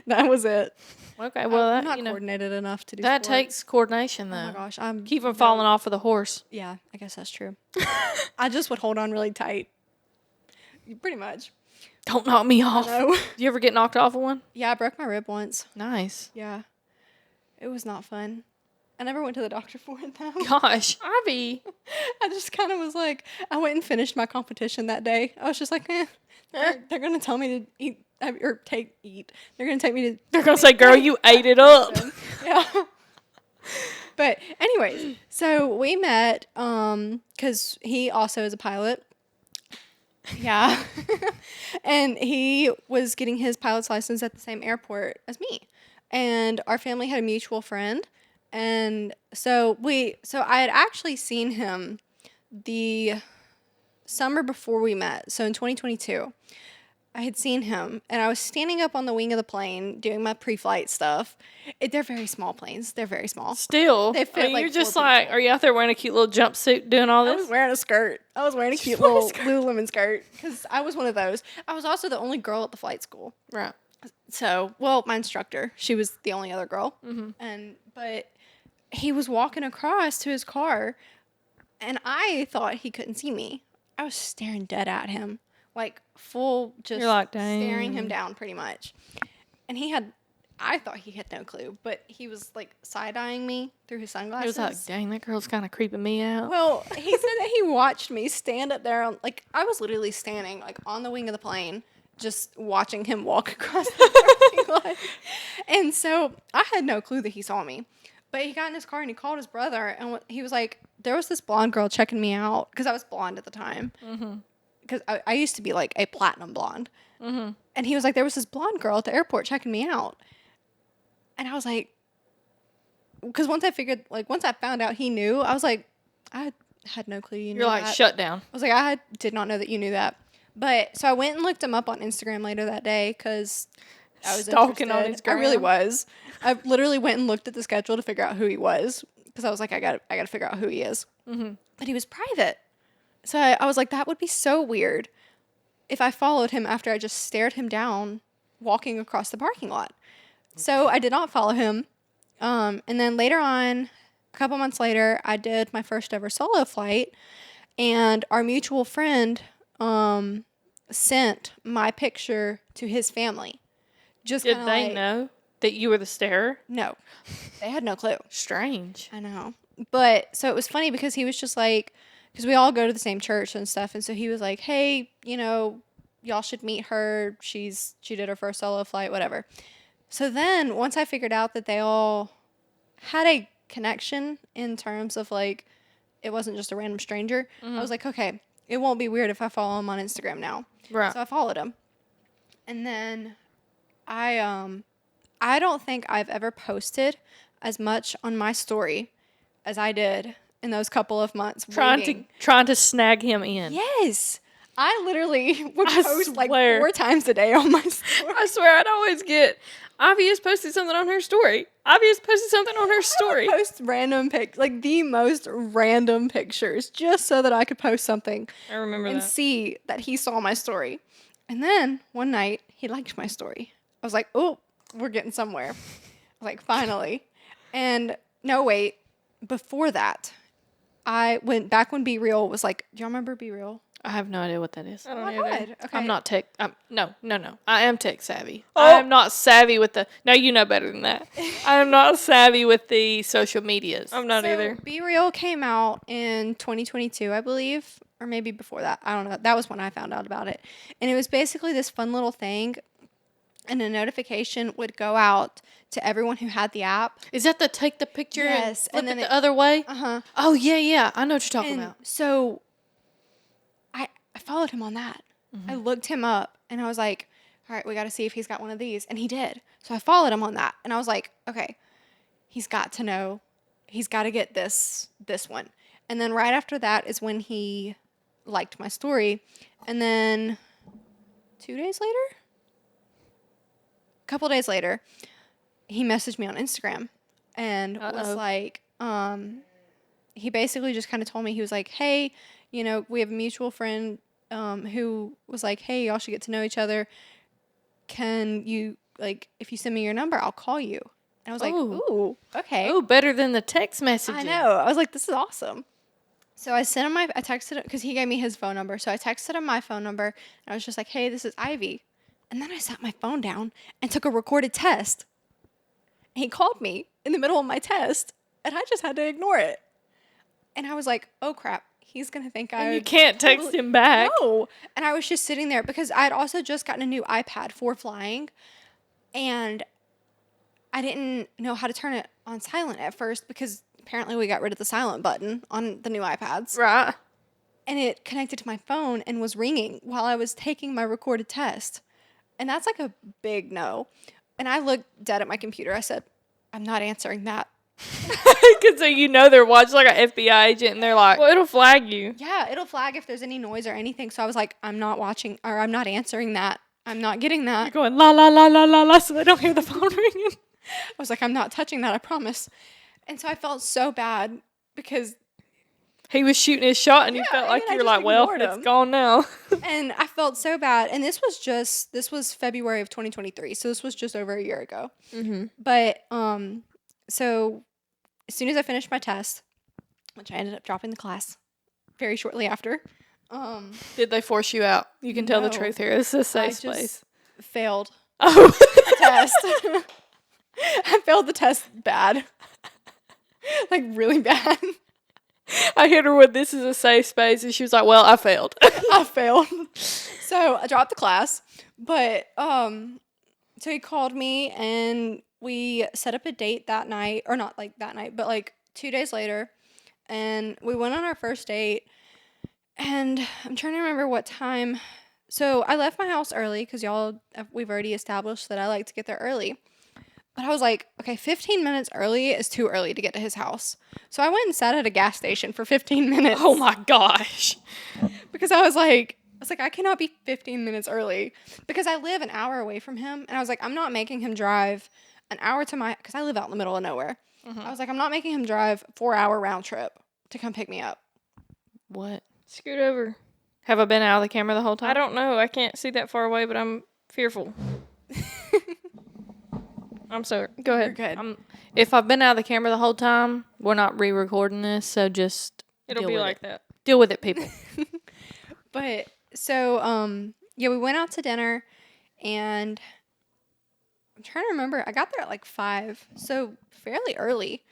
That was it. Okay. Well, I'm that, not you know, coordinated enough to do that sports. takes coordination, though. Oh my gosh, I'm Keep from falling off of the horse. Yeah, I guess that's true. I just would hold on really tight. Pretty much. Don't knock me I off. know. Do you ever get knocked off of one? Yeah, I broke my rib once. Nice. Yeah. It was not fun. I never went to the doctor for it though. Gosh, Ivy. I just kind of was like, I went and finished my competition that day. I was just like, they're going to tell me to eat or eat. They're going to take me to. They're gonna say, "Girl, you ate it up." Yeah. But anyways, so we met because he also is a pilot. Yeah. And he was getting his pilot's license at the same airport as me. And our family had a mutual friend. And so I had actually seen him the summer before we met. So in 2022, I had seen him and I was standing up on the wing of the plane doing my pre-flight stuff. They're very small planes. They're very small. Still, They fit, like, you're just 4 like, people. are you out there wearing a cute little jumpsuit doing all I was this? wearing a skirt. I was wearing a cute little Lululemon skirt because I was one of those. I was also the only girl at the flight school. Right. So, well, my instructor, she was the only other girl. But he was walking across to his car, and I thought he couldn't see me. I was staring dead at him, like full, just You're like, staring him "Dang." down pretty much. And I thought he had no clue, but he was like side-eyeing me through his He sunglasses. was like, "Dang, that girl's kind of creeping me out." Well, he said that he watched me stand up there I was literally standing like on the wing of the plane, just watching him walk across the parking lot. And so I had no clue that he saw me. But he got in his car and he called his brother and he was like, there was this blonde girl checking me out because I was blonde at the time. Because I used to be like a platinum blonde. And he was like, there was this blonde girl at the airport checking me out. And I was like, because once I found out he knew, I was like, I had no clue you knew You're like, that. shut down. I was like, I did not know that you knew that. But so I went and looked him up on Instagram later that day because I was Stalking on interested. his I really gram. was. I literally went and looked at the schedule to figure out who he was because I was like, I got to figure out who he is. But he was private. So I was like, that would be so weird if I followed him after I just stared him down walking across the parking lot. So I did not follow him. And then later on, a couple months later, I did my first ever solo flight. And our mutual friend sent my picture to his family. Just Did kinda they like, know that you were the starer? No. They had no clue. Strange. I know. But so it was funny because he was just like, because we all go to the same church and stuff. And so he was like, hey, y'all should meet her. She did her first solo flight, whatever. So then once I figured out that they all had a connection in terms of like, it wasn't just a random stranger, I was like, okay, it won't be weird if I follow him on Instagram now. Right. So I followed him. And then I don't think I've ever posted as much on my story as I did in those couple of months. Trying to snag him in. Yes. I literally would I post like swear. 4 times a day on my story. I swear I'd always get Ivy has posted something on her story. Ivy has posted something on her story. Post random like the most random pictures, just so that I could post something I remember and that. see that he saw my story. And then one night he liked my story. I was like, oh, we're getting somewhere. Like, finally. And no, wait. Before that, I went back when Be Real was like, do y'all remember Be Real? I have no idea what that is. I Oh don't my either. God. Okay. I'm not tech. No. I am tech savvy. Oh. I am not savvy with the. No, you know better than that. I am not savvy with the social medias. I'm not either. Be Real came out in 2022, I believe, or maybe before that. I don't know. That was when I found out about it. And it was basically this fun little thing, and a notification would go out to everyone who had the app. Is that the take the picture Yes, and flip and then it the other way? Uh-huh. Oh, yeah. I know what you're talking And about. so I followed him on that. I looked him up and I was like, all right, we got to see if he's got one of these. And he did. So I followed him on that. And I was like, okay, he's got to know. He's got to get this one. And then right after that is when he liked my story. And then 2 days later, a couple days later, he messaged me on Instagram and was like, he basically just kind of told me, he was like, hey, we have a mutual friend who was like, hey, y'all should get to know each other. can you, like, if you send me your number, I'll call you. And I was like, Ooh. ooh, okay. Oh, better than the text messaging. I know. I was like, this is awesome. So I texted him because he gave me his phone number. So I texted him my phone number, and I was just like, hey, this is Ivy. And then I sat my phone down and took a recorded test. And he called me in the middle of my test, and I just had to ignore it. And I was like, oh, crap. He's going to think And you can't text him back. No. And I was just sitting there because I had also just gotten a new iPad for flying, and I didn't know how to turn it on silent at first because apparently we got rid of the silent button on the new iPads. Right. And it connected to my phone and was ringing while I was taking my recorded test. And that's like a big no. And I looked dead at my computer. I said, I'm not answering that. Because so they're watching like an FBI agent and they're like, Well, it'll flag you. Yeah, it'll flag if there's any noise or anything. So I was like, I'm not watching, or I'm not answering that. I'm not getting that. you're going la la la la la la so they don't hear the phone ringing. I was like, I'm not touching that, I promise. And so I felt so bad because, He was shooting his shot and you Yeah, felt like and I you were just like, well, ignored it's him. gone now. and I felt so bad. And this was February of 2023. So this was just over a year ago. Mm-hmm. But, so as soon as I finished my test, which I ended up dropping the class very shortly after, Did they force you out? You can tell the No. truth here. This is a I safe just space. failed Oh. the test. I failed the test bad. Like really bad. I hit her with this is a safe space and she was like, well, I failed. I failed. So I dropped the class. But so he called me and we set up a date that night, or not like that night, but like 2 days later. And we went on our first date. And I'm trying to remember what time. So I left my house early because we've already established that I like to get there early. But I was like, okay, 15 minutes early is too early to get to his house. So I went and sat at a gas station for 15 minutes. Oh my gosh. Because I was like, I cannot be 15 minutes early because I live an hour away from him. And I was like, I'm not making him drive an hour because I live out in the middle of nowhere. I was like, I'm not making him drive 4-hour round trip to come pick me up. What? Scoot over. Have I been out of the camera the whole time? I don't know. I can't see that far away, but I'm fearful. I'm sorry. Go You're ahead. good. If I've been out of the camera the whole time, we're not re-recording this, so just It'll deal be with like it. that. Deal with it, people. But so, yeah, we went out to dinner and I'm trying to remember. I got there at like 5, so fairly early.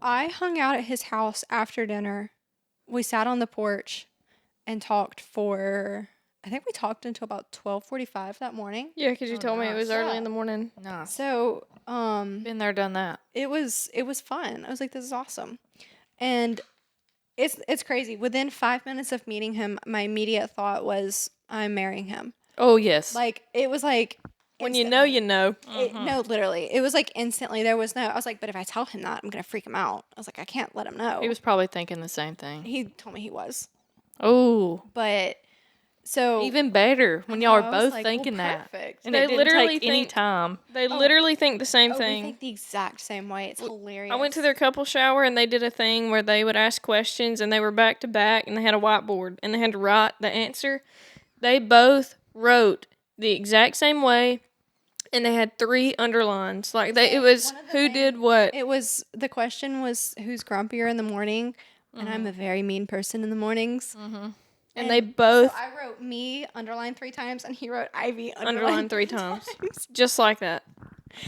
I hung out at his house after dinner. We sat on the porch and talked I think we talked until about 12:45 that morning. Yeah, because you told me it was nice. early Yeah. in the morning. Nice. So, Been there, done that. it was fun. I was like, this is awesome. And it's crazy. Within 5 minutes of meeting him, my immediate thought was, I'm marrying him. Oh, yes. Like, it was like, When you know, you know. no, literally. It was like instantly. I was like, but if I tell him that, I'm going to freak him out. I was like, I can't let him know. He was probably thinking the same thing. He told me he was. Oh, But, so. even better when y'all I are was both like, thinking well, that. perfect. And They it didn't literally take any think- time. They literally think the same We thing. think the exact same way. It's hilarious. I went to their couple shower and they did a thing where they would ask questions and they were back to back and they had a whiteboard and they had to write the answer. They both wrote the exact same way and they had 3 underlines. Like it was one of the who things- did what. The question was who's grumpier in the morning, and I'm a very mean person in the mornings. And they both So I wrote me underline 3 times, and he wrote Ivy underlined 3 times. Just like that.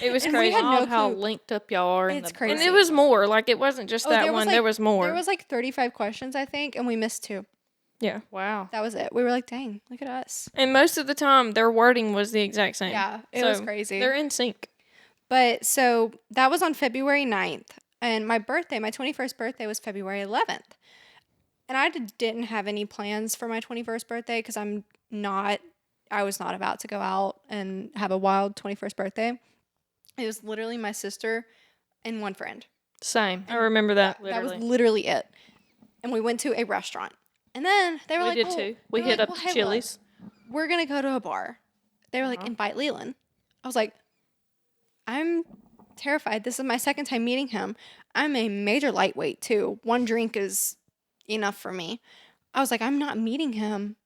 It was And we crazy. had no Wild how clue. linked up y'all are. It's in the crazy. And it was more. Like it wasn't just that there one. was There was more. There was like 35 questions, I think, and we missed 2. yeah. Wow. That was it. We were like, dang, look at us. And most of the time their wording was the exact same. Yeah, it was So, crazy. They're in sync. But so that was on February 9th, and my 21st birthday was February 11th. And I didn't have any plans for my 21st birthday because I was not about to go out and have a wild 21st birthday. It was literally my sister and one friend. Same. I remember that. That was literally it. And we went to a restaurant. And then they were We like, did well, too. We they were hit like, up well, the hey, look, Chili's. we're going to go to a bar. They were like, invite Leland. I was like, I'm terrified. This is my second time meeting him. I'm a major lightweight too. 1 drink is enough for me. I was like, I'm not meeting him.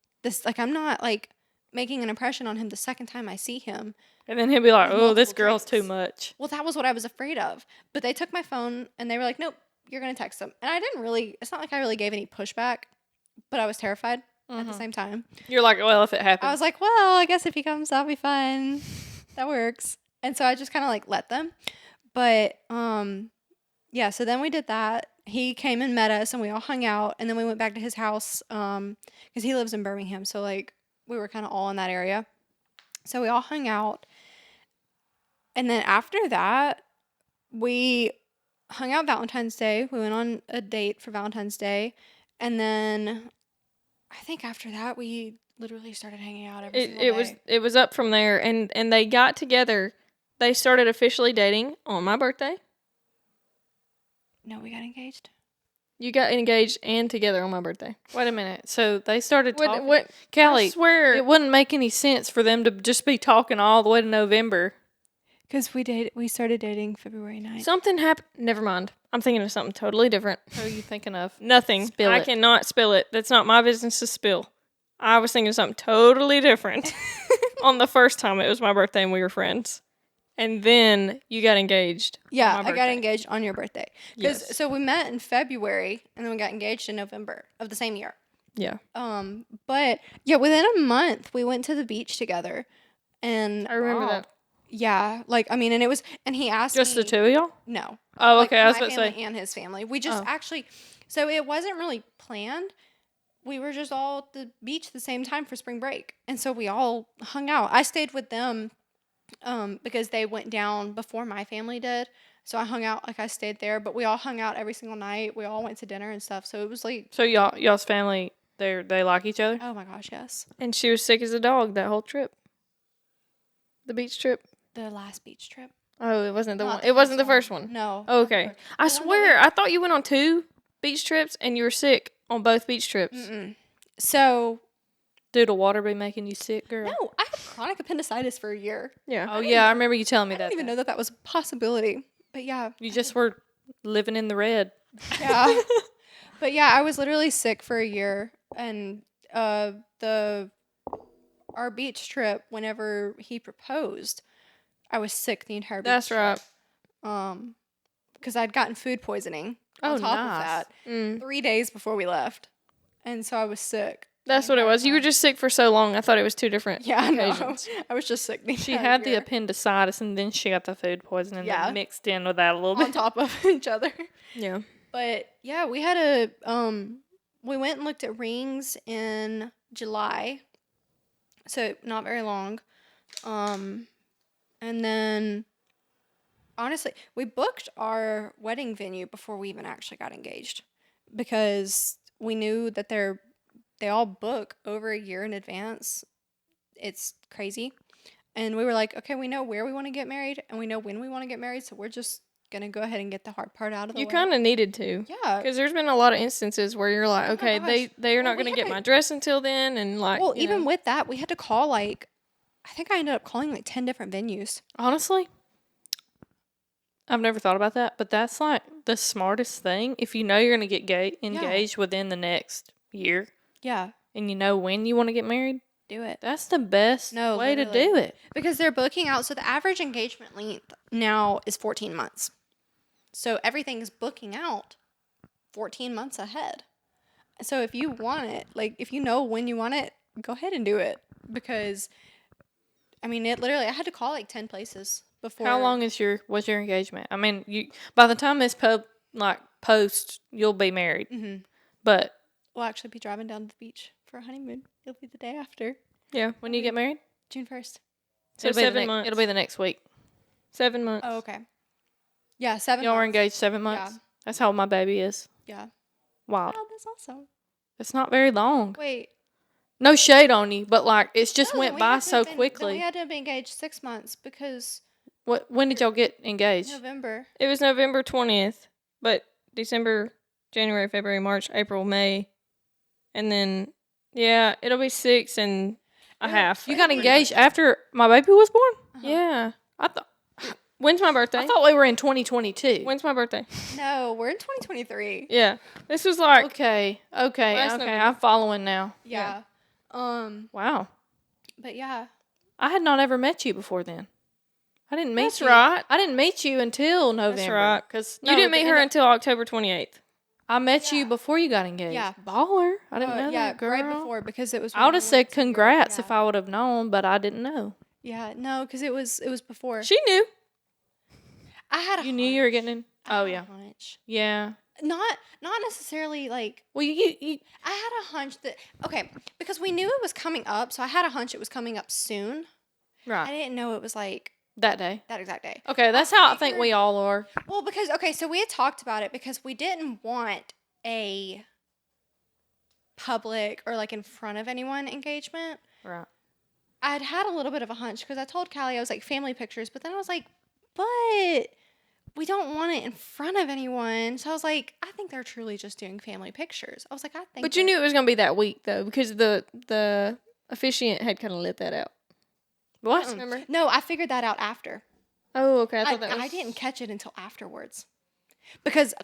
I'm not like making an impression on him the second time I see him. And then he'll be like, With oh, this multiple girl's too drinks. much. Well, that was what I was afraid of. But they took my phone and they were like, nope, you're going to text him. And I didn't really, it's not like I really gave any pushback, but I was terrified at the same time. You're like, well, if it happens. I was like, well, I guess if he comes, that'll be fun. That works. And so I just kind of like let them. But yeah, so then we did that. He came and met us and we all hung out. And then we went back to his house because he lives in Birmingham. So like we were kind of all in that area. So we all hung out. And then after that, we hung out Valentine's Day. We went on a date for Valentine's Day. And then I think after that, we literally started hanging out every single day. It was up from there, and they got together. They started officially dating on my birthday. No, we got engaged. You got engaged and together on my birthday. Wait a minute. So they started talking. What? Callie, I swear. it wouldn't make any sense for them to just be talking all the way to November. Because we started dating February 9th. Something happened. Never mind. I'm thinking of something totally different. What are you thinking of? Nothing. Spill I it. cannot spill it. That's not my business to spill. I was thinking of something totally different. On the first time, it was my birthday and we were friends. And then you got engaged. Yeah, on my I got birthday. engaged on your birthday. Yes. So we met in February, and then we got engaged in November of the same year. Yeah. But yeah, within a month, we went to the beach together. And I remember Wow. that. yeah, like, I mean, and it was, and he asked Just me. the two of y'all? No. Oh, Like, okay. I was my about to family say. and his family. We just Oh. actually, so it wasn't really planned. We were just all at the beach the same time for spring break. And so we all hung out. I stayed with them because they went down before my family did. So I hung out, like I stayed there, but we all hung out every single night. We all went to dinner and stuff. So it was like, So y'all's family, they like each other? oh my gosh, yes. And she was sick as a dog that whole trip. The beach trip. The last beach trip. Oh, it wasn't the Not one. the It wasn't the first first one. No. Oh, okay. I The one that swear, I thought you went on 2 beach trips and you were sick on both beach trips. So, Do the water be making you sick, girl? no, I had chronic appendicitis for a year. Yeah. Oh, yeah. I remember you telling me I that. didn't even know that was a possibility. But yeah. You just were living in the red. Yeah. But yeah, I was literally sick for a year. And our beach trip, whenever he proposed, I was sick the entire beach That's right. trip. Because I'd gotten food poisoning Oh, on top nice. of that Mm. 3 days before we left. And so I was sick. That's what it was. You were just sick for so long. I thought it was 2 different Yeah, I know. occasions. I was just sick the She entire had the year appendicitis and then she got the food poisoning Yeah. and mixed in with that a little on bit. top of each other. Yeah. But yeah, we had we went and looked at rings in July. So not very long. And then honestly, we booked our wedding venue before we even actually got engaged because we knew that they all book over a year in advance. It's crazy. And we were like, okay, we know where we want to get married and we know when we want to get married, so we're just going to go ahead and get the hard part out of the You way. kind of needed to. Yeah. Because there's been a lot of instances where you're like, Oh my okay, gosh. they are Well, not we going to get had my to- dress until then. And like, Well, you even know. with that, we had to call I think I ended up calling like 10 different venues. Honestly, I've never thought about that, but that's like the smartest thing. If you know you're going to get engaged within the next year Yeah. and you know when you want to get married, Do it. that's the best No, way to literally. do it. Because they're booking out. So the average engagement length now is 14 months. So everything's booking out 14 months ahead. So if you want it, like if you know when you want it, go ahead and do it. Because, I mean, it literally, I had to call like 10 places before. How long was your engagement? I mean, you by the time this post, you'll be married. Mhm. But We'll actually be driving down to the beach for a honeymoon. It'll be the day after, Yeah. when do you get married? June 1st. So It'll be the 7 months. It'll be the next week. 7 months. Oh, okay. Yeah, 7 Y'all were months. engaged 7 months. Yeah. That's how old my baby is. Yeah. Wild. Oh, that's awesome. It's not very long. Wait. No shade on you, but like it's just No, went we by had to so have been- then quickly. we had to be engaged 6 months because When did y'all get engaged? November. It was November 20th, but December, January, February, March, April, May. And then, yeah, it'll be 6 and a half. You got engaged after my baby was born? Yeah. I thought When's my birthday? I thought we were in 2022. When's my birthday? No, we're in 2023. Yeah. This was like, Okay. Last November. I'm following now. Yeah. Wow. But yeah. I had not ever met you before then. I didn't meet That's you. right. I didn't meet you until November. That's right. Because You didn't meet her until October 28th. I met you before you got engaged. Yeah. Baller. I didn't know yeah, that, girl. right before, because it was. I would have said congrats yeah. if I would have known, but I didn't know. Yeah, no, because it was before. She knew. I had a You knew you were getting in? I Oh, had a yeah. hunch. Yeah. Not necessarily like. Well, you I had a hunch that because we knew it was coming up, so I had a hunch it was coming up soon. I right. didn't know it was like That day. that exact day. Okay, that's how I think we all are. Well, because so we had talked about it because we didn't want a public or like in front of anyone engagement. Right. I'd had a little bit of a hunch because I told Callie I was like family pictures, but then I was like, but we don't want it in front of anyone. So I was like, I think they're truly just doing family pictures. I was like, I think. But you knew it was going to be that week, though, because the officiant had kind of let that out. What? Remember? No, I figured that out after. Oh, okay. I thought that was... I didn't catch it until afterwards. Because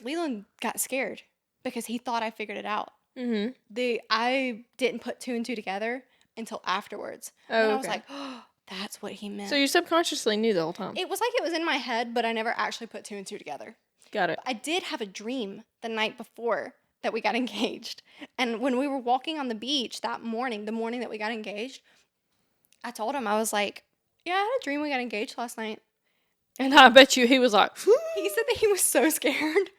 Leland got scared because he thought I figured it out. Mm-hmm. I didn't put two and two together until afterwards. Oh, and I was okay. like, oh, that's what he meant. So you subconsciously knew the whole time. It was like it was in my head, but I never actually put two and two together. Got it. I did have a dream the night before that we got engaged. And when we were walking on the beach that morning, the morning that we got engaged, I told him, I was like, yeah, I had a dream we got engaged last night. And I bet you he was like, He said that he was so scared.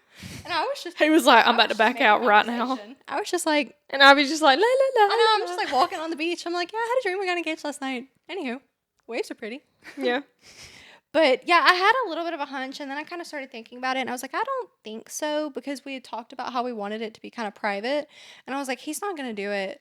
And I was just... he was like, I'm I about was to just back out making right now. conversation. I was just like... And I was just like, la, la, la. I know, I'm just like walking on the beach. I'm like, yeah, I had a dream we got engaged last night. Anywho, waves are pretty. Yeah. But yeah, I had a little bit of a hunch, and then I kind of started thinking about it, and I was like, I don't think so, because we had talked about how we wanted it to be kind of private. And I was like, he's not going to do it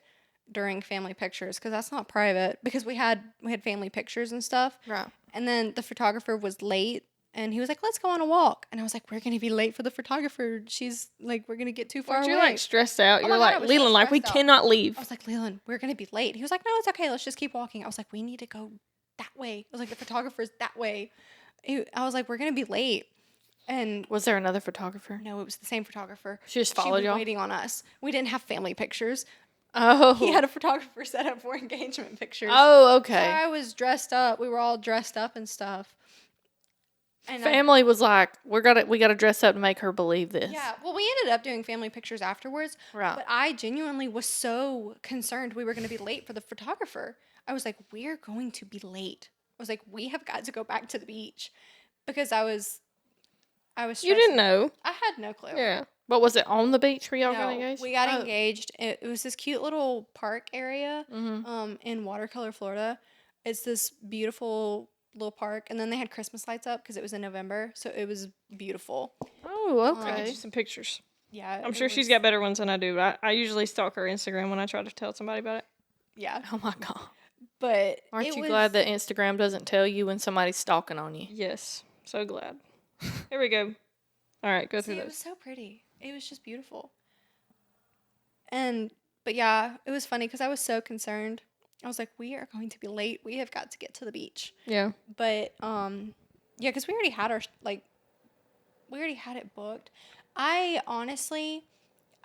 during family pictures, because that's not private, because we had family pictures and stuff. Right. And then the photographer was late, and he was like, let's go on a walk. And I was like, we're going to be late for the photographer. She's like, we're going to get too far Weren't away. you like stressed out? Oh You're my God, I like, was so Leland, like, we stressed out. cannot leave. I was like, Leland, we're going to be late. He was like, no, it's okay. Let's just keep walking. I was like, we need to go that way. I was like, the photographer's that way. I was like, we're going to be late. And Was there another photographer? no, it was the same photographer. She just She followed was y'all? waiting on us. We didn't have family pictures. Oh. He had a photographer set up for engagement pictures. Oh, So okay. I was dressed up. We were all dressed up and stuff. And Family was like, we gotta dress up to make her believe this. yeah, well, we ended up doing family pictures afterwards. Right. But I genuinely was so concerned we were going to be late for the photographer. I was like, we're going to be late. I was like, we have got to go back to the beach, because I was You stressed. didn't know. I had no clue. Yeah. But was it on the beach where y'all No, got engaged? we got Oh. engaged. It was this cute little park area in Watercolor, Florida. It's this beautiful little park, and then they had Christmas lights up because it was in November, so it was beautiful. Oh, I'll get okay. you some pictures. Yeah, I'm it sure she's was- got better ones than I do, but I usually stalk her Instagram when I try to tell somebody about it. Yeah, Oh my God. but Aren't it you was, glad that Instagram doesn't tell you when somebody's stalking on you? Yes. So glad. Here we go. All right, go through See, it was those. so pretty. It was just beautiful. But yeah, it was funny because I was so concerned. I was like, we are going to be late. We have got to get to the beach. Yeah. But yeah, because we already had we already had it booked. I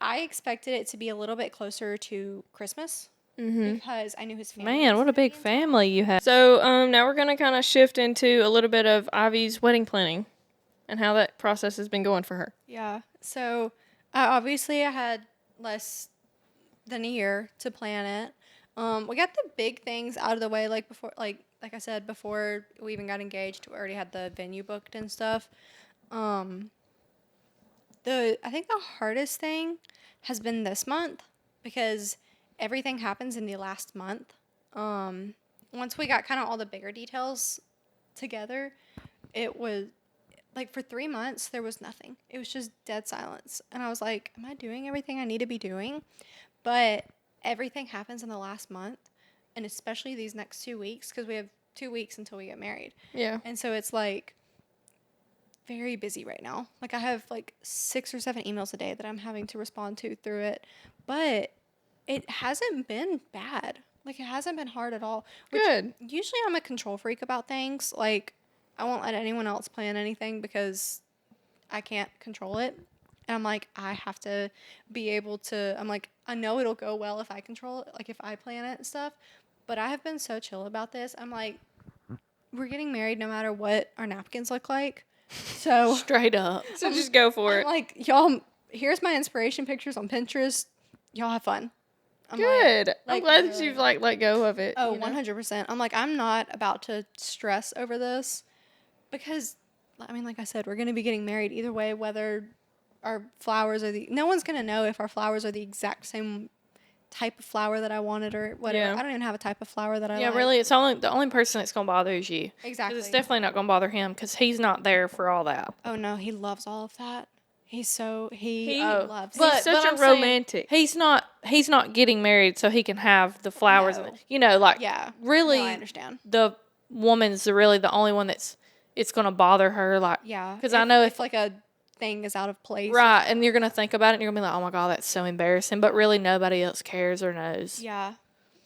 expected it to be a little bit closer to Christmas because I knew his family. Man, was what a gonna be big in town. family you have. So now we're going to kind of shift into a little bit of Ivy's wedding planning and how that process has been going for her. Yeah. So obviously I had less than a year to plan it. We got the big things out of the way, like I said, before we even got engaged. We already had the venue booked and stuff. I think the hardest thing has been this month because everything happens in the last month. Once we got kind of all the bigger details together, it was like for 3 months there was nothing. It was just dead silence, and I was like, am I doing everything I need to be doing? But everything happens in the last month, and especially these next 2 weeks, because we have 2 weeks until we get married. Yeah. And so it's like very busy right now. Like I have like 6 or 7 emails a day that I'm having to respond to through it. But it hasn't been bad. Like it hasn't been hard at all. Good. Usually I'm a control freak about things. Like I won't let anyone else plan anything because I can't control it. And I'm like, I have to be able to, I'm like, I know it'll go well if I control it, like if I plan it and stuff. But I have been so chill about this. I'm like, we're getting married no matter what our napkins look like. So Straight up. So just go for I'm it. like, y'all, here's my inspiration pictures on Pinterest. Y'all have fun. I'm Good. I'm like, glad that literally. you've like let go of it. Oh, you know? 100%. I'm like, I'm not about to stress over this because, I mean, like I said, we're going to be getting married either way, whether our flowers are no one's going to know if our flowers are the exact same type of flower that I wanted or whatever. Yeah. I don't even have a type of flower that I Yeah, like. really, it's only the only person that's gonna bother is you. 'Cause Exactly. it's definitely not gonna bother him because he's not there for all that. Oh, no, he loves all of that. He He- loves He's it. such a I'm saying romantic. He's not getting married so he can have the flowers No. and like Yeah. really No, I understand. the woman's really the only one it's gonna bother her like Yeah. because I know if like a thing is out of place. right and you're gonna think about it and you're gonna be like, oh my god, that's so embarrassing, but really nobody else cares or knows. Yeah.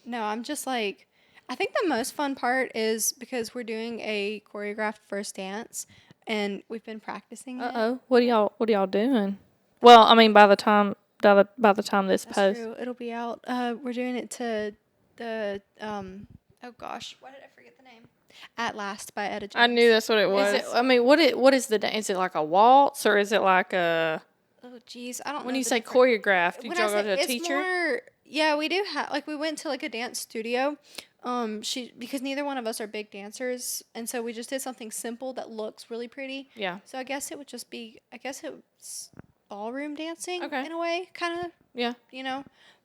No, I'm just like, I think the most fun part is because we're doing a choreographed first dance and we've been practicing it. What are y'all doing? Well, I mean by the time this That's posts. true. It'll be out. We're doing it to the, oh gosh, why did I forget the name? At Last by Etta James. I knew that's what it was. Is it? I mean, what is the dance? Is it like a waltz or is it like a? Oh, geez. I don't know. When you the say different- choreographed, did When y'all I go say to a it's teacher? more, yeah, we do have, like, we went to, like, a dance studio. Because neither one of us are big dancers, and so we just did something simple that looks really pretty. Yeah. So I guess it would just be, it's ballroom dancing Okay. in a way, kind of, Yeah.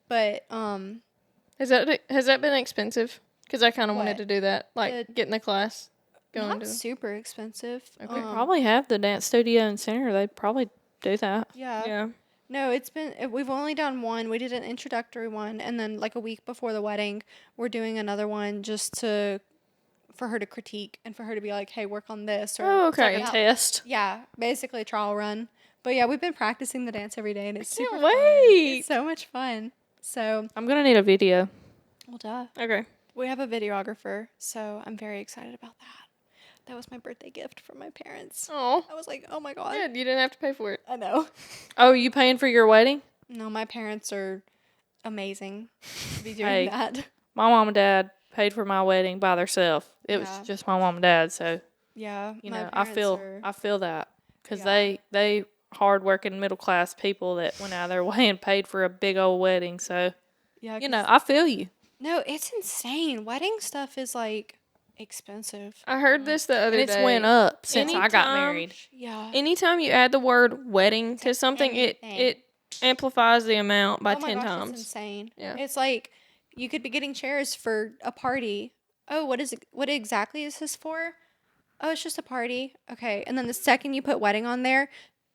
But, Has that been expensive? Because I kind of wanted What? to do that, like The- get in the class, going not to. super expensive. Okay. Probably have the dance studio and center. They probably do that. Yeah. Yeah. No, we've only done one. We did an introductory one, and then like a week before the wedding, we're doing another one for her to critique and for her to be like, hey, work on this. Or Oh, It's like okay. a test. Yeah, basically a trial run. But yeah, we've been practicing the dance every day, and it's super Can't fun. wait. It's so much fun. So, I'm gonna need a video. well, duh. Okay. We have a videographer, so I'm very excited about that. That was my birthday gift from my parents. Oh, I was like, oh my God. good. You didn't have to pay for it. I know. Oh, you paying for your wedding? No, my parents are amazing to be doing Hey. that. My mom and dad paid for my wedding by themselves. It Yeah. was just my mom and dad. So Yeah, my I parents feel are- I feel that because Yeah. they hardworking middle class people that went out of their way and paid for a big old wedding. So yeah, I feel you. no, it's insane. Wedding stuff is like expensive. I heard this the other And it's day. went up since I got Anytime- married. Yeah. Anytime you add the word wedding to something, anything. it amplifies the amount by Oh my 10 gosh, times. it's insane. Yeah. It's like you could be getting chairs for a party. Oh, what exactly is this for? Oh, it's just a party. Okay. And then the second you put wedding on there,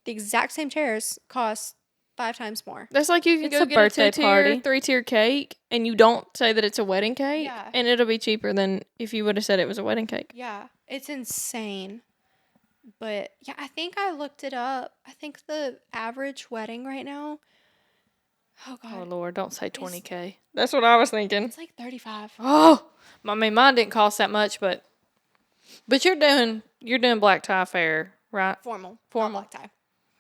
the exact same chairs cost 5 times more. That's like you can It's go a get a birthday 2-tier, party. 3-tier cake, and you don't say that it's a wedding cake, Yeah. and it'll be cheaper than if you would have said it was a wedding cake. Yeah, it's insane. But yeah, I think I looked it up. I think the average wedding right now, oh Oh God, Lord, don't say 20K. That's what I was thinking. it's like 35. Oh, I mean, mine didn't cost that much, but you're doing black tie fair, right? Formal. Formal. Not black tie.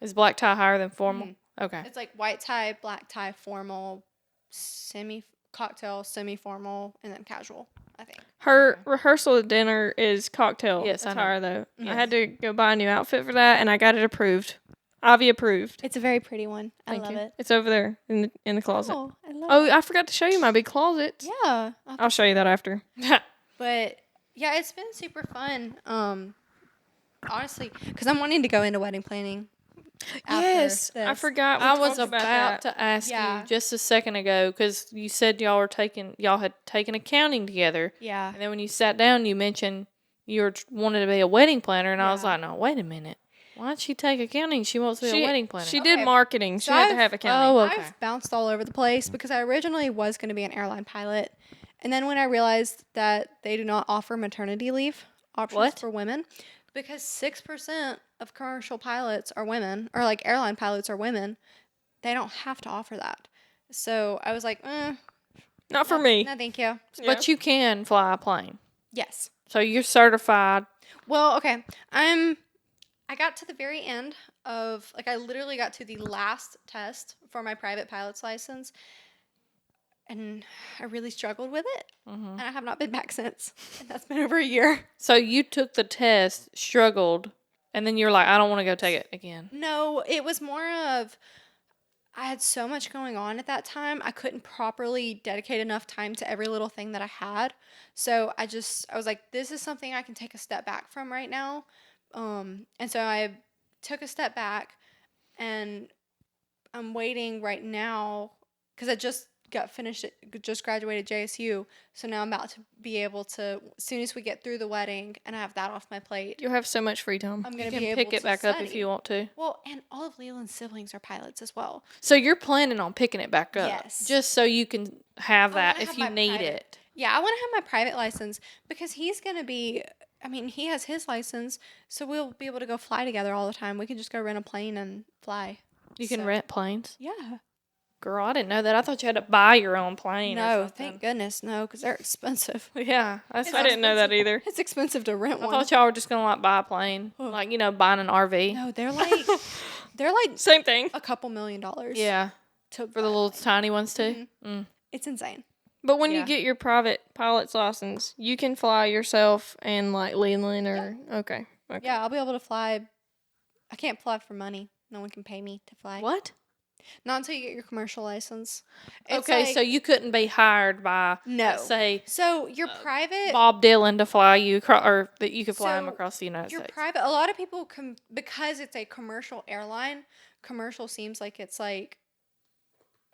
Is black tie higher than formal? Okay. It's like white tie, black tie, formal, cocktail, semi-formal, and then casual, I think. Her rehearsal dinner is cocktail Yes, I attire, though. I Yes. had to go buy a new outfit for that, and I got it approved. Ivy approved. It's a very pretty one. Thank I love you. it. It's over there in the closet. Oh, I love Oh, it. I forgot to show you my big closet. Yeah. I'll show you that after. But yeah, it's been super fun. Honestly, because I'm wanting to go into wedding planning. after Yes, I this. forgot. We I was talked about that. to ask Yeah. you just a second ago because you said y'all had taken accounting together, Yeah. and then when you sat down, you mentioned you wanted to be a wedding planner, and I was Yeah. like, no, wait a minute, why'd she take accounting? She wants to be a wedding planner. She did Okay. marketing. She So had to I've- have accounting. Oh, okay. I've bounced all over the place because I originally was going to be an airline pilot. And then when I realized that they do not offer maternity leave options What? for women, because 6% of commercial pilots are women, or like airline pilots are women, they don't have to offer that. So I was like, Not for me. no, thank you. But you can fly a plane, Yes. so you're certified. Well, okay. I got to the very end of, like, I literally got to the last test for my private pilot's license, and I really struggled with it. And I have not been back since. And that's been over a year. So you took the test, struggled, and then you're like, I don't want to go take it again. No, it was more of I had so much going on at that time. I couldn't properly dedicate enough time to every little thing that I had. So I was like, this is something I can take a step back from right now. And so I took a step back, and I'm waiting right now because I just just graduated JSU. So now I'm about to be able to, as soon as we get through the wedding and I have that off my plate, You'll have so much free time. I'm You going to can be able pick it to back up if study. you want to. Well, and all of Leland's siblings are pilots as well. So you're planning on picking it back up. Yes. Just so you can have I that wanna if have you my need private- it. Yeah, I want to have my private license because he's going to be, I mean, he has his license, so we'll be able to go fly together all the time. We can just go rent a plane and fly. You can So- rent planes. Yeah. Girl, I didn't know that. I thought you had to buy your own plane. or No, something. thank goodness, no, because they're expensive. Yeah, that's I didn't know that either. It's expensive to rent I one. thought y'all were just gonna like buy a plane, like buying an RV. No, they're like Same thing. a couple $1,000,000. Yeah, To for the little tiny ones too. It's insane. But when Yeah. you get your private pilot's license, you can fly yourself and like Leland or okay. Yeah, I'll be able to fly. I can't fly for money. No one can pay me to fly. What? Not until you get your commercial license. It's Okay, like- so you couldn't be hired by, No. let's say, So your private Bob Dylan to fly you, or that you could fly him So, across the United your States. private, a lot of people because it's a commercial airline. Commercial seems like it's like,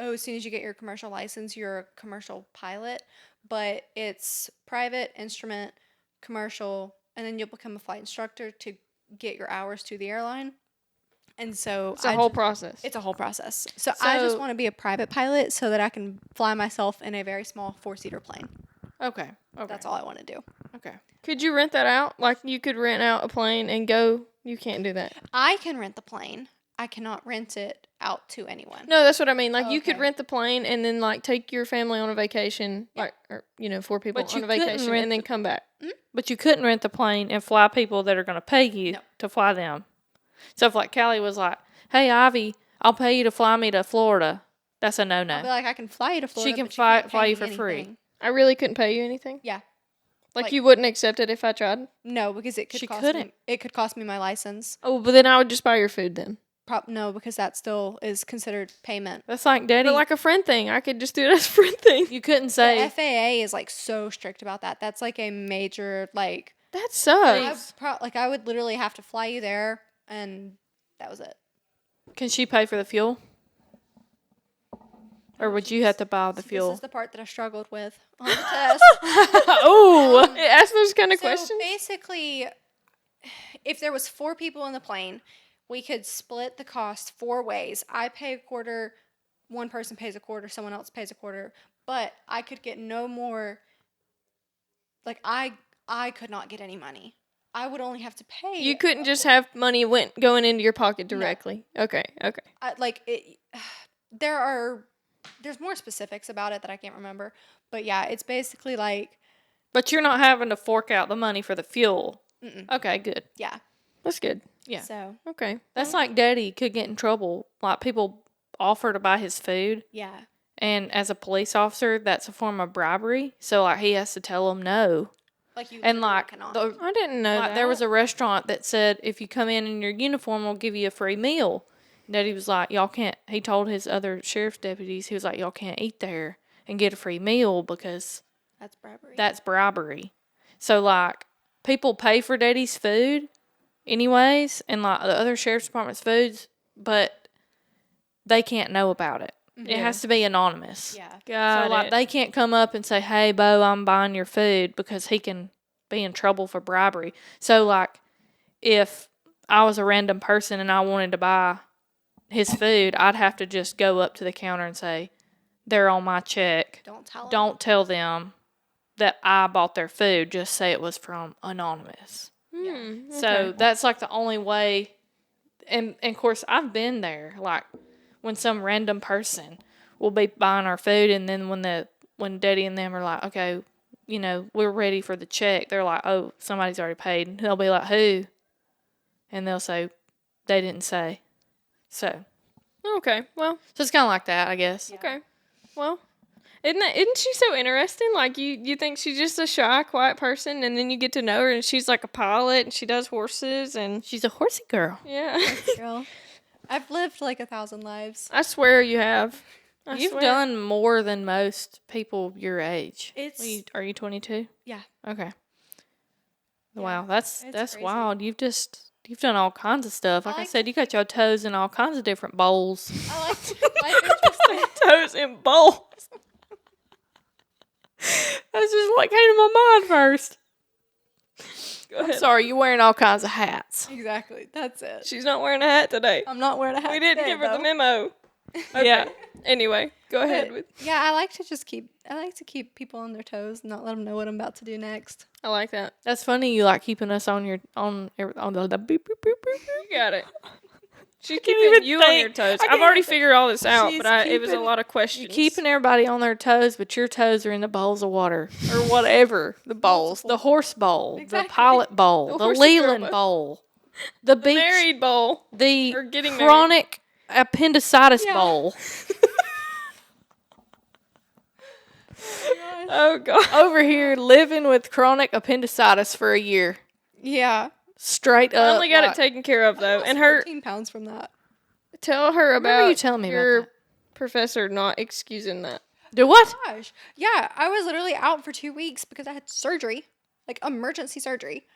oh, as soon as you get your commercial license, you're a commercial pilot. But it's private, instrument, commercial, and then you'll become a flight instructor to get your hours to the airline. And so It's a whole process. it's a whole process. So I just So- want to be a private pilot so that I can fly myself in a very small 4-seater plane. Okay. That's all I want to do. Okay. Could you rent that out? Like you could rent out a plane and go. You can't do that. I can rent the plane. I cannot rent it out to anyone. No, that's what I mean. Like you could Okay. rent the plane and then like take your family on a vacation, like or 4 people But you on a couldn't vacation, rent and then the- come back. But you couldn't rent the plane and fly people that are going to pay you No. to fly them. So if like Callie was like, "Hey Ivy, I'll pay you to fly me to Florida," that's a I'll be no-no. like, I can fly you to Florida. can but fly- you can't fly pay you me for free. anything. I really couldn't pay you anything. Yeah. Like, Like- you wouldn't accept it if I tried. No, because it could She cost couldn't. me. It could cost me my license. Oh, but then I would just buy your food then. No, because that still is considered payment. That's like Daddy. But like a friend thing, I could just do it as a friend thing. you couldn't The say FAA is like so strict about that. That's like a major like. That sucks. I would literally have to fly you there, and that was it. Can she pay for the fuel? Or would you have to buy the This fuel? is the part that I struggled with on the test. Oh, Ask those kind of So questions. basically, if there was 4 people in the plane, we could split the cost 4 ways. I pay a quarter, one person pays a quarter, someone else pays a quarter, but I could get no more. Like I could not get any money. I would only have to pay. You couldn't just have money going into your pocket directly. Okay. Like it. There's more specifics about it that I can't remember, but yeah, it's basically like but you're not having to fork out the money for the fuel. Okay, good. yeah. That's good. Yeah. So Okay. That's like Daddy could get in trouble. Like people offer to buy his food, yeah. and as a police officer, that's a form of bribery. So like he has to tell them no. Like you And literally like cannot. I didn't know like that. there was a restaurant that said if you come in your uniform, we'll give you a free meal. Daddy was like, y'all can't. He told his other sheriff's deputies, he was like, y'all can't eat there and get a free meal because That's bribery. that's bribery. So like people pay for Daddy's food, anyways, and like the other sheriff's department's foods, but they can't know about it. It has to be anonymous. yeah. Got So, like, it. they can't come up and say, hey, Bo, I'm buying your food because he can be in trouble for bribery. So, like, if I was a random person and I wanted to buy his food, I'd have to just go up to the counter and say, they're on my check. Don't tell 'em. Don't tell them that I bought their food. Just say it was from Anonymous. So, that's, like, the only way. And of course, I've been there. Like, when some random person will be buying our food, and then when Daddy and them are like, okay, we're ready for the check, they're like, oh, somebody's already paid. And they'll be like, who? And they'll say, they didn't say. So Okay. Well. it's kind of like that, I guess. Okay. Well. Isn't she so interesting? Like you think she's just a shy, quiet person, and then you get to know her, and she's like a pilot, and she does horses, and She's a horsey girl. yeah. Girl, I've lived like 1,000 lives. I swear you have. You've swear. done more than most people your age. It's Are you 22? yeah. Okay. Yeah, Wow, that's crazy. wild. You've done all kinds of stuff. Like I like said, you got your toes in all kinds of different bowls. I like interesting. Toes in bowls. That's just what came to my mind first. Go I'm ahead. sorry, you're wearing all kinds of hats. Exactly. That's it. She's not wearing a hat today. I'm not wearing a hat. We didn't today, give her the though. memo. Yeah. Anyway, go ahead But, with. yeah, I like to keep people on their toes and not let them know what I'm about to do next. I like that. That's funny. You like keeping us on the beep, beep, beep, beep, beep. You got it. She's can't keeping even you on think. your toes. I I've can't already even figured all this out, She's but it was a keeping- lot of questions. You're keeping everybody on their toes, but your toes are in the bowls of water or whatever. The bowls, the horse bowl, Exactly. the pilot bowl, The the horsey girl Leland bowl. bowl, the beach, married bowl. the or getting married. chronic appendicitis Yeah. bowl. Oh god. Over here living with chronic appendicitis for a year. Yeah. Straight I up. only got like- it taken care of though, Lost and her 14 pounds from that. tell her Remember about you telling me about your that. professor not excusing that. Do what? Gosh. Yeah, I was literally out for 2 weeks because I had surgery, like emergency surgery.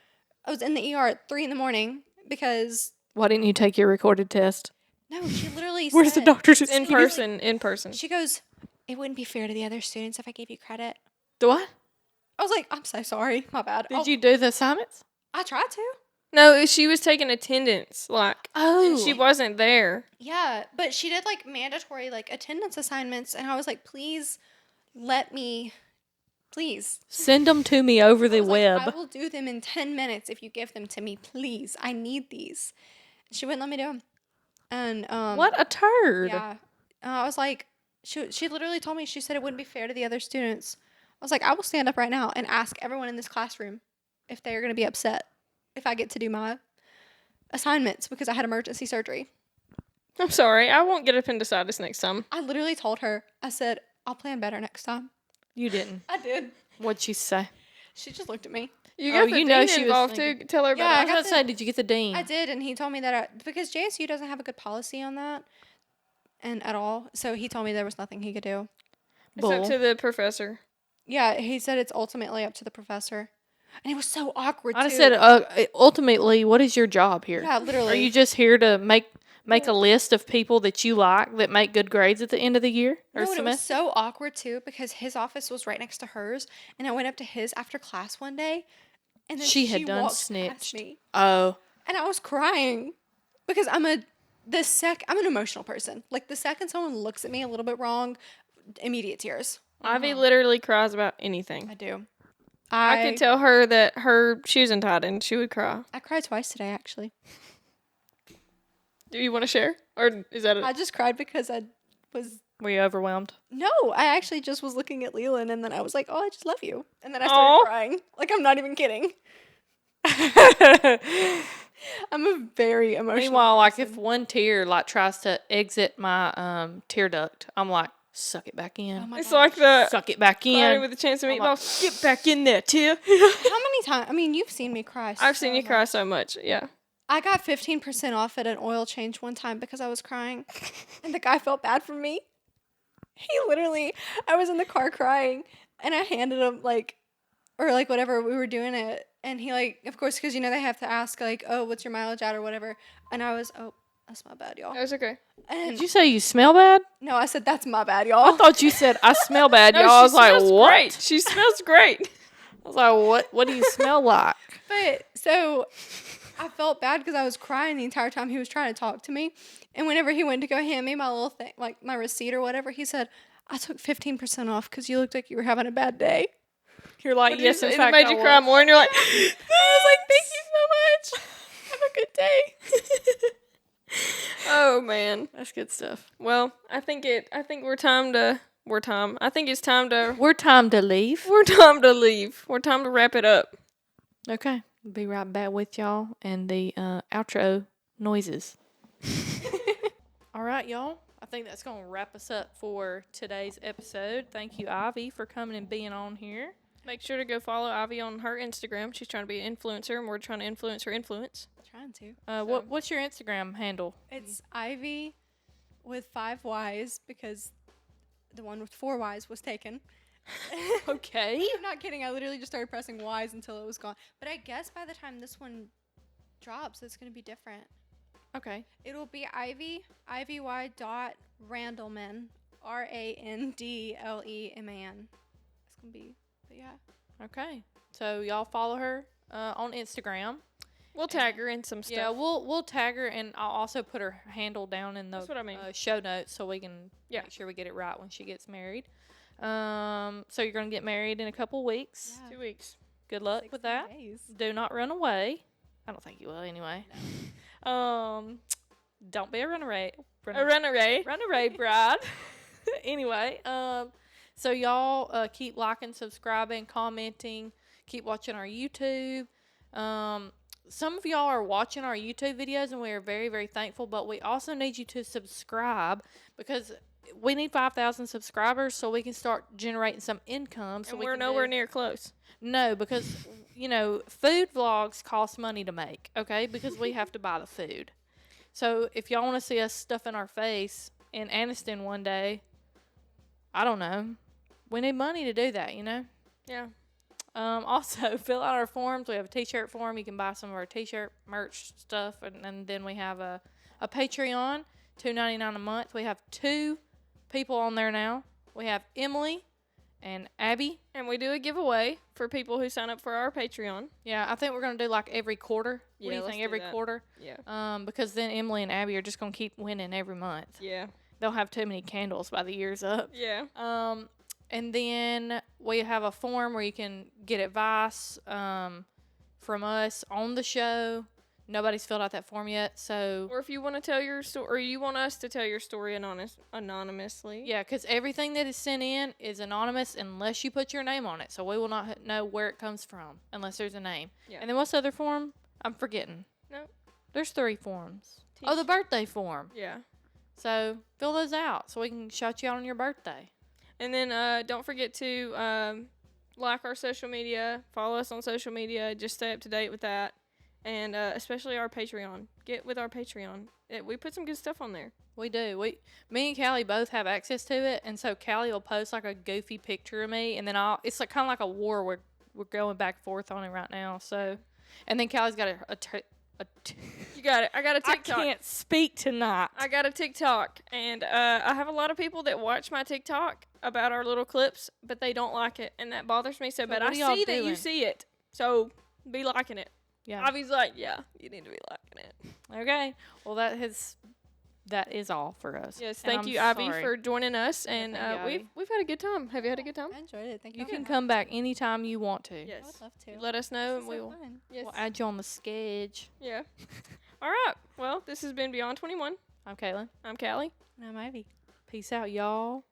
I was in the ER at 3 a.m. because Why didn't you take your recorded test? no, she literally Where's the said, doctor's In excuse? person. She goes, "It wouldn't be fair to the other students if I gave you credit." Do what? I was like, "I'm so sorry, my bad." Did you do the assignments? I tried to. No, she was taking attendance, like, Oh. and she wasn't there. Yeah, but she did like mandatory like attendance assignments, and I was like, "Please, let me, please." Send them to me over I the was like, web. I will do them in 10 minutes if you give them to me, please. I need these. She wouldn't let me do them. And What a turd. yeah, I was like, she literally told me, she said it wouldn't be fair to the other students. I was like, I will stand up right now and ask everyone in this classroom if they are going to be upset if I get to do my assignments because I had emergency surgery. I'm sorry, I won't get appendicitis next time. I literally told her, I said, I'll plan better next time. You didn't. I did. What'd she say? She just looked at me. You Oh, got the you know dean she was involved thinking- too. Tell her Yeah, about I it. was got about to the- say, did you get the dean? I did, and he told me that because JSU doesn't have a good policy on that and at all. So he told me there was nothing he could do. It's up Bull. to the professor. Yeah, he said it's ultimately up to the professor. And it was so awkward, I too. just said, ultimately, what is your job here? Yeah, literally. Are you just here to make a list of people that you like that make good grades at the end of the year or No, and it was semester? so awkward, too, because his office was right next to hers. And I went up to his after class one day. And then She had done walked past snitched. me. Oh, And I was crying because I'm an emotional person. Like, the second someone looks at me a little bit wrong, immediate tears. Ivy literally cries about anything. I do. I could tell her that her shoes untied and she would cry. I cried twice today, actually. Do you want to share? Or is that I just cried because I was. were you overwhelmed? No, I actually just was looking at Leland and then I was like, oh, I just love you. And then I started Aw. crying. Like, I'm not even kidding. I'm a very emotional Meanwhile, like if person. one tear like tries to exit my tear duct, I'm like, suck it back in. Oh my It's gosh. like the Suck it back Friday in. with a chance of I'm like, meatballs. Get back in there, Tia. How many times? I mean, you've seen me cry. I've seen so you cry much. so much. Yeah. I got 15% off at an oil change one time because I was crying. And the guy felt bad for me. He literally, I was in the car crying and I handed him whatever, we were doing it. And he of course, because they have to ask oh, what's your mileage at or whatever. And I was, oh, that's my bad, y'all. That was okay. And Did you say you smell bad? no, I said, that's my bad, I y'all. thought you said I smell bad, No, y'all. I she was like, smells what? great. She smells great. I was like, what? What do you smell like? But so I felt bad because I was crying the entire time he was trying to talk to me. And whenever he went to go hand me my little thing, like my receipt or whatever, he said, I took 15% off because you looked like you were having a bad day. You're like, What did you yes, say? in It fact, made I you cry was. more, and you're like, I was like, thank you so much. Have a good day. oh man. That's good stuff. Well, I think we're time to. I think it's time to. We're time to leave. We're time to leave. We're time to wrap it up. Okay. Be right back with y'all and the outro noises. All right, y'all. I think that's going to wrap us up for today's episode. Thank you, Ivy, for coming and being on here. Make sure to go follow Ivy on her Instagram. She's trying to be an influencer, and we're trying to influence her influence. Trying to. What's your Instagram handle? It's Ivy with 5 Y's because the one with 4 Y's was taken. Okay. I'm not kidding. I literally just started pressing Y's until it was gone. But I guess by the time this one drops, it's going to be different. Okay. It'll be Ivy.Randleman, Randleman. It's going to be, but yeah. Okay. So y'all follow her on Instagram. We'll tag her in some stuff. Yeah, we'll tag her, and I'll also put her handle down in the That's what I mean. Show notes so we can make sure we get it right when she gets married. So you're going to get married in a couple weeks. Yeah. 2 weeks. Good luck with 60 that. days. Do not run away. I don't think you will anyway. No. Don't be a runaway. Runaway bride. Anyway, so y'all keep liking, subscribing, commenting, keep watching our YouTube. Some of y'all are watching our YouTube videos, and we are very, very thankful, but we also need you to subscribe because we need 5,000 subscribers so we can start generating some income. So And we're nowhere near close. No, because, food vlogs cost money to make, okay? Because we have to buy the food. So if y'all want to see us stuffing our face in Anniston one day, I don't know. We need money to do that, Yeah. Also, fill out our forms. We have a t-shirt form. You can buy some of our t-shirt merch stuff. And then we have a Patreon, $2.99 a month. We have 2 people on there now. We have Emily and Abby. And we do a giveaway for people who sign up for our Patreon. Yeah, I think we're going to do like every quarter. Yeah, What do you let's think? do Every that. quarter? Yeah. Because then Emily and Abby are just going to keep winning every month. Yeah. They'll have too many candles by the year's up. Yeah. And then we have a form where you can get advice from us on the show. Nobody's filled out that form yet, so Or if you want to tell your story, or you want us to tell your story anonymously. yeah, because everything that is sent in is anonymous unless you put your name on it. So we will not know where it comes from unless there's a name. Yeah. And then what's the other form? I'm forgetting. No. There's 3 forms. Oh, the birthday form. Yeah. So fill those out so we can shout you out on your birthday. And then don't forget to like our social media, follow us on social media, just stay up to date with that. And especially our Patreon. Get with our Patreon. We put some good stuff on there. We do. Me and Callie both have access to it, and so Callie will post like a goofy picture of me, and then it's like kind of like a war. We're going back and forth on it right now. So, and then Callie's got You got it. I got a TikTok. I can't speak tonight. I got a TikTok, and I have a lot of people that watch my TikTok about our little clips, but they don't like it, and that bothers me so bad. what I are y'all see that you doing? see it, so be liking it. Yeah. Ivy's like, yeah, you need to be liking it. Okay. Well, that is all for us. Yes, And thank I'm you, Ivy, sorry. for joining us, and thank you, we've had a good time. Have you had a good time? I enjoyed it. Thank You you. can come back anytime you want to. I would Yes. love to. Let us know, and This we is so will. fun. Yes. We'll add you on the sketch. Yeah. All right. Well, this has been Beyond 21. I'm Caitlin. I'm Callie. And I'm Ivy. Peace out, y'all.